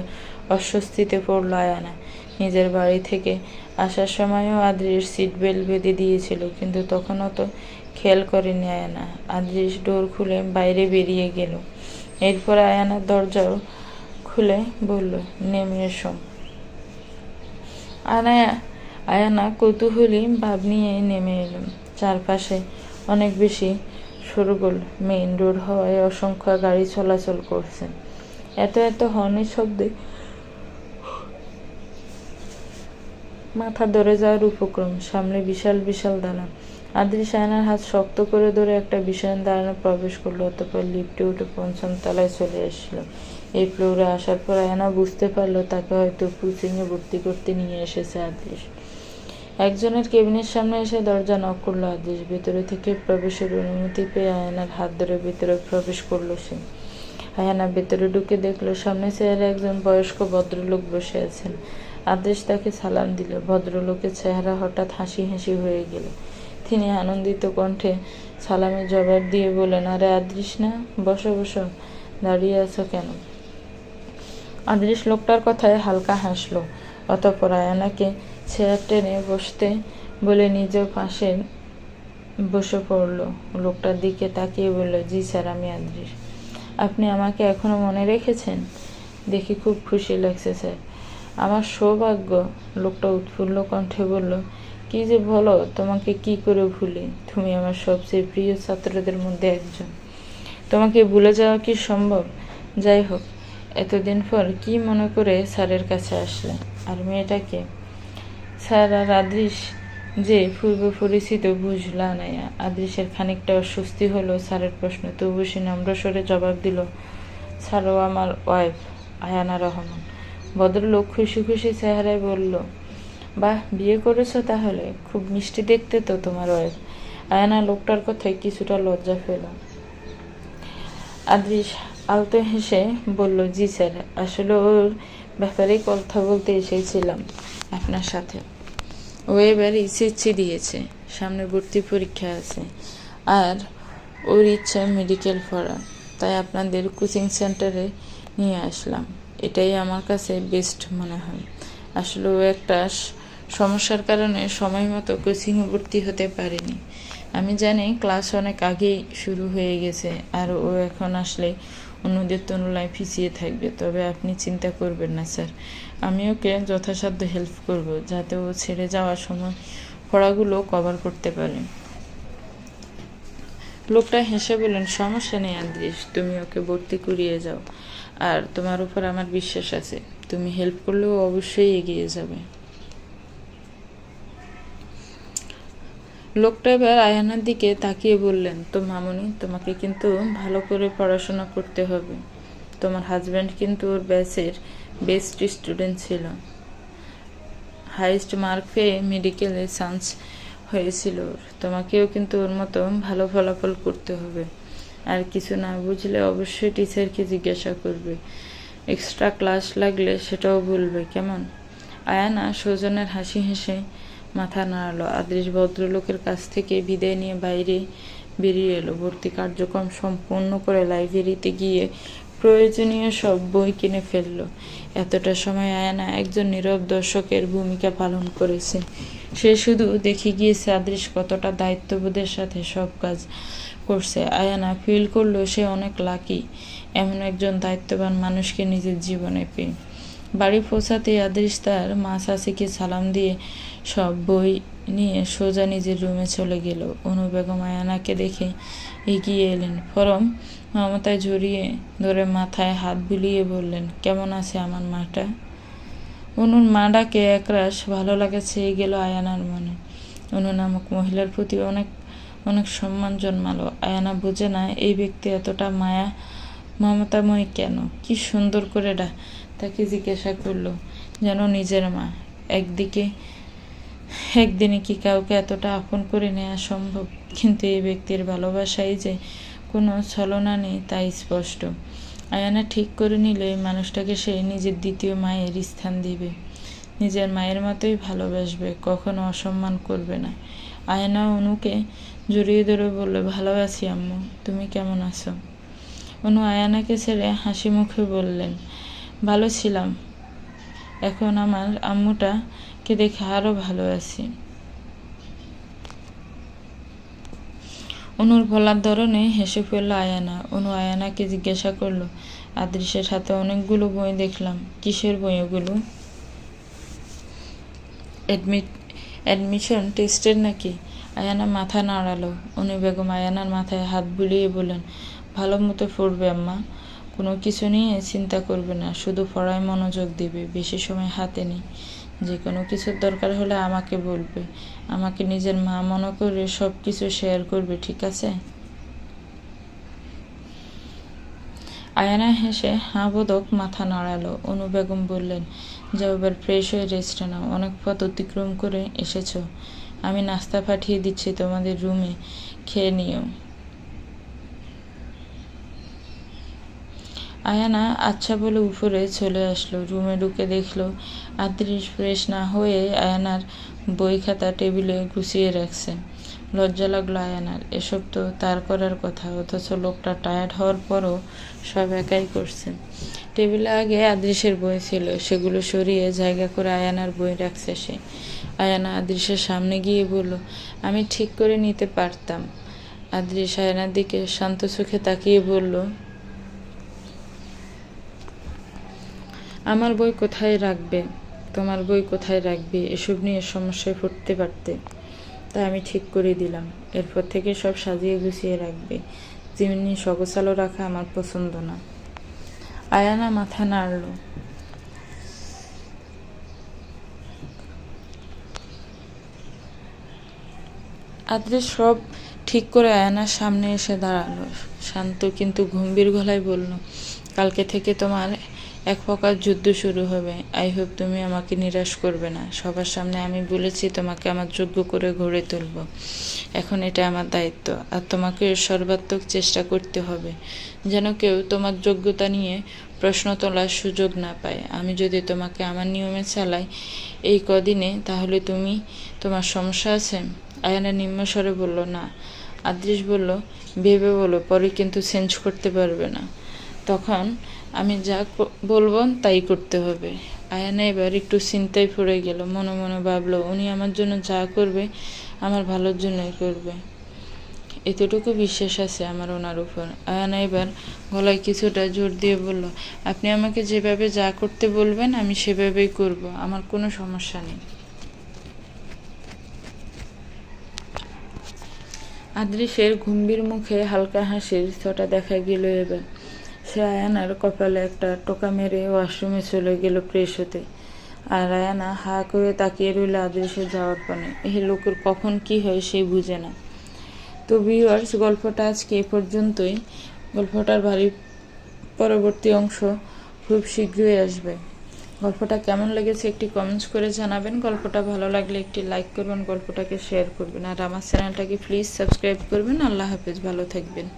অস্বস্তিতে পড়ল আয়ানা। নিজের বাড়ি থেকে আসার সময়ও আদ্রিস সিট বেল্ট বেঁধে দিয়েছিল, কিন্তু তখনও তো খেয়াল করেনি আয়ানা। আদ্রিস ডোর খুলে বাইরে বেরিয়ে গেল। এরপর আয়ানার দরজাও খুলে বলল, নেমে এসো। আয়ানা কৌতূহলী ভাব নিয়ে নেমে এলো। চারপাশে অনেক বেশি শোরগোল, মেইন রোড হওয়ায় অসংখ্য গাড়ি চলাচল করছে। এত এত হর্নের শব্দে মাথা ধরে যাওয়ার উপক্রম। সামনে বিশাল বিশাল দালান। আদ্রিস আয়নার হাত শক্ত করে ধরে একটা বিশাল দালানে প্রবেশ করলো, অতঃপর লিফটে উঠে ৫ম তলায় চলে আসলো। এই ফ্লোরে আসার পর আয়না বুঝতে পারলো তাকে হয়তো কোচিংয়ে ভর্তি করতে নিয়ে এসেছে আদ্রিস। একজনের কেবিনের সামনে এসে দরজা নক করলো আদ্রিস। ভেতরে থেকে প্রবেশের অনুমতি পেয়ে আয়নার হাত ধরে ভেতরে প্রবেশ করলো সে। আয়ানা ভেতরে ঢুকে দেখলো সামনে চেয়ারে একজন বয়স্ক ভদ্রলোক বসে আছেন। আদ্রিস তাকে সালাম দিল। ভদ্রলোকের চেহারা হঠাৎ হাসি হাসি হয়ে গেল। তিনি আনন্দিত কণ্ঠে সালামের জবাব দিয়ে বললেন, আরে আদ্রিস না, বসো বসো, দাঁড়িয়ে আছো কেন? আদ্রিস লোকটার কথায় হালকা হাসলো। অতঃপর আয়ানাকে চেয়ার টেনে বসতে বলে নিজেও পাশে বসে পড়ল। লোকটার দিকে তাকিয়ে বলল, জি স্যার, আমি আদ্রিস। আপনি আমাকে এখনো মনে রেখেছেন? দেখে খুব খুশি লাগছে স্যার। আমার সৌভাগ্য। লোকটা উৎফুল্ল কণ্ঠে বলল, কি যে বলো, তোমাকে কি করে ভুলি? তুমি আমার সবচেয়ে প্রিয় ছাত্রদের মধ্যে একজন। তোমাকে ভুলে যাওয়া কি সম্ভব? যাই হোক, এতদিন পর কি মনে করে স্যারের কাছে আসলে? আর মেয়েটাকে? স্যার আর আদ্রিস যে পূর্ব পরিচিত বুঝলা না। আদ্রিসের খানিকটা অস্বস্তি হলো স্যারের প্রশ্ন, তবু সে নম্র স্বরে জবাব দিল, স্যারও আমার ওয়াইফ আয়ানা রহমান। ভদ্রলোক খুশি খুশি চেহারায় বলল, বাহ, বিয়ে করেছো তাহলে? খুব মিষ্টি দেখতে তো তোমার ওয়াইফ। আয়ানা লোকটার কথায় কিছুটা লজ্জা পেল। আদৃশ আলতো হেসে বলল, জি স্যার, আসলে ওর ব্যাপারে কথা বলতে এসেছিলাম আপনার সাথে। ও এবার এসএসসি দিয়েছে, সামনে ভর্তি পরীক্ষা আছে, আর ওর ইচ্ছা মেডিকেল পড়া, তাই আপনাদের কোচিং সেন্টারে নিয়ে আসলাম। এটাই আমার কাছে বেস্ট মনে হয়। আসলে ও একটা সমস্যার কারণে সময় মতো কোচিংয়ে ভর্তি হতে পারেনি। আমি জানি ক্লাস অনেক আগেই শুরু হয়ে গেছে, আর ও এখন আসলে অন্যদের তুলনায় পিছিয়ে থাকবে। তবে আপনি চিন্তা করবেন না স্যার, আমি ওকে যথাসাধ্য হেল্প করব, যাতে ও ছেড়ে যাওয়ার সময় পড়াগুলো কভার করতে পারে। লোকটা হেসে বললেন, সমস্যা নেই আদ্রিস, তুমি ওকে ভর্তি করিয়ে যাও, আর তোমার উপর আমার বিশ্বাস আছে। তুমি হেল্প করলেও অবশ্যই এগিয়ে যাবে। লোকটা এবার আয়ানার দিকে তাকিয়ে বললেন, তো মামুনি, তোমাকে কিন্তু ভালো করে পড়াশোনা করতে হবে। তোমার হাজব্যান্ড কিন্তু ওর ব্যাচের বেস্ট স্টুডেন্ট ছিল, হাইয়েস্ট মার্ক পেয়ে মেডিকেলে চান্স হয়েছিল ওর। তোমাকেও কিন্তু ওর মতো ভালো ফলাফল করতে হবে। আর কিছু না বুঝলে অবশ্যই টিচারকে জিজ্ঞাসা করবে। এক্সট্রা ক্লাস লাগলে সেটাও বলবে, কেমন? আয়ানা সৌজনের হাসি হেসে মাথা নাড়ালো। আদৃশ ভদ্রলোকের কাছ থেকে বিদায় নিয়ে বাইরে বেরিয়ে এলো। ভর্তি কার্যক্রম সম্পূর্ণ করে লাইব্রেরিতে গিয়ে প্রয়োজনীয় সব বই কিনে ফেলল। এতটা সময় আয়ানা একজন নীরব দর্শকের ভূমিকা পালন করেছে। সে শুধু দেখে গিয়েছে আদৃশ কতটা দায়িত্ববোধের সাথে সব কাজ করছে। আয়ানা ফিল করলো সে অনেক লাকি এমন একজন দায়িত্ববান মানুষকে নিজের জীবনে পেয়ে। বাড়ি পৌঁছাতেই আদৃশ তার মা চাচিকে সালাম দিয়ে সব বই নিয়ে সোজা নিজের রুমে চলে গেল। অনু বেগম আয়ানাকে দেখে এগিয়ে এলেন, ফরম মমতায় জড়িয়ে ধরে মাথায় হাত বুলিয়ে বললেন, কেমন আছে আমার মাটা? অনুর মা ডাকে একরাশ ভালো লাগা ছেয়ে গেল আয়ানার মনে। অনু নামক মহিলার প্রতি অনেক অনেক সম্মান জন্মালো। আয়ানা বুঝে না এই ব্যক্তি এতটা মায়া মমতাময়ী কেন। কি সুন্দর করে তাকে জিজ্ঞাসা করলো, যেন নিজের মা। একদিনে কি কাউকে এতটা আপন করে নেওয়া সম্ভব? কিন্তু এই ব্যক্তির ভালোবাসায় যে কোনো ছলনা নেই তাই স্পষ্ট। আয়ানা ঠিক করে নিল এই মানুষটাকে সে নিজের দ্বিতীয় মায়ের স্থান দিবে, নিজের মায়ের মতোই ভালোবাসবে, কখনো অসম্মান করবে না। আয়ানা অনুকে জড়িয়ে ধরে বলল, ভালো আছি আম্মু, তুমি কেমন আছো? অনু আয়ানাকে ছেড়ে হাসি মুখে বললেন, ভালো ছিলাম, এখন আমার আম্মুটাকে দেখে আরো ভালো আছি। অনুর বলার ধরনে হেসে ফেলল আয়ানা। অনু আয়ানাকে জিজ্ঞাসা করলো, আদৃশের হাতে অনেকগুলো বই দেখলাম, কিসের বই ওগুলো? অ্যাডমিশন টেস্টের নাকি? আয়ানা মাথা নাড়ালো। অনু বেগম আয়ানার মাথায় হাত বুলিয়ে বললেন, ভালো মতো পড়বে আম্মা, কোনো কিছু নিয়ে চিন্তা করবে না, শুধু পড়ায় মনোযোগ দিবে, বেশি সময় হাতে নেই। যে কোনো কিছুর দরকার হলে আমাকে বলবে, আমাকে নিজের মা মনে করে সব কিছু শেয়ার করবে, ঠিক আছে? আয়ানা হেসে হাঁ-বোধক মাথা নাড়ালো। অনু বেগম বললেন, যাও এবার ফ্রেশ হয়ে রেস্ট নাও, অনেক পথ অতিক্রম করে এসেছো। আমি নাস্তা পাঠিয়ে দিচ্ছি তোমাদের রুমে, খেয়ে নিও। আয়ানা আচ্ছা বলে উপরে চলে আসলো। রুমে ঢুকে দেখলো আদৃশ ফ্রেশ না হয়ে আয়ানার বই খাতা টেবিলে গুছিয়ে রাখছে। লজ্জা লাগলো আয়ানার, এসব তো তার করার কথা, অথচ লোকটা টায়ার্ড হওয়ার পরও সব একাই করছে। টেবিলে আগে আদৃশের বই ছিল, সেগুলো সরিয়ে জায়গা করে আয়ানার বই রাখছে সে। আয়ানা আদৃশের সামনে গিয়ে বলল, আমি ঠিক করে নিতে পারতাম। আদৃশ আয়ানার দিকে শান্ত চোখে তাকিয়ে বলল, আমার বই কোথায় রাখবে? তোমার বই কোথায় রাখবে এসব নিয়ে সমস্যায় পড়তে পারতে, তাই আমি ঠিক করে দিলাম। এরপর থেকে সব সাজিয়ে গুছিয়ে রাখবে, যেমনি সগোছালো রাখা আমার পছন্দ না। আয়ানা মাথা নাড়ল। আদৃশ সব ঠিক করে আয়ানার সামনে এসে দাঁড়ালো। শান্ত কিন্তু গম্ভীর গলায় বলল, কালকে থেকে তোমার এক প্রকার যুদ্ধ শুরু হবে। আই হোপ তুমি আমাকে নিরাশ করবে না। সবার সামনে আমি বলেছি তোমাকে আমার যোগ্য করে গড়ে তুলব। এখন এটা আমার দায়িত্ব, আর তোমাকে সর্বাত্মক চেষ্টা করতে হবে যেন কেউ তোমার যোগ্যতা নিয়ে প্রশ্ন তোলার সুযোগ না পায়। আমি যদি তোমাকে আমার নিয়মে চালাই এই কদিনে, তাহলে তোমার সমস্যা আছে? আয়ানা নিম্নস্বরে বলল, না। আদৃশ বলল, ভেবে বলো, পরে কিন্তু চেঞ্জ করতে পারবে না। তখন আমি যা বলবো তাই করতে হবে। আয়ানা এবার একটু চিন্তায় পড়ে গেল। মনে মনে ভাবলো, উনি আমার জন্য যা করবে আমার ভালোর জন্যই করবে, এতটুকু বিশ্বাস আছে আমার ওনার উপর। আয়ানা এবার গলায় কিছুটা জোর দিয়ে বলল, আপনি আমাকে যেভাবে যা করতে বলবেন আমি সেভাবেই করব, আমার কোনো সমস্যা নেই। আদৃশের গম্ভীর মুখে হালকা হাসির ছটা দেখা গেল এবার। সে আয়ানার কপালে একটা টোকা মেরে ওয়াশরুমে চলে গেল ফ্রেশ হতে। আর আয়ানা হা করে তাকিয়ে রইল আদৃশের যাওয়ার পানে। এই লোকের কখন কি হয় সে বুঝে না। তো ভিউয়ার্স, গল্পটা আজকে এ পর্যন্তই। গল্পটার পরবর্তী অংশ খুব শীঘ্রই আসবে। গল্পটা কেমন লেগেছে একটি কমেন্টস করে জানাবেন। গল্পটা ভালো লাগলে একটি লাইক করবেন, গল্পটাকে শেয়ার করবেন, আর আমার চ্যানেলটাকে প্লিজ সাবস্ক্রাইব করবেন। আল্লাহ হাফেজ, ভালো থাকবেন।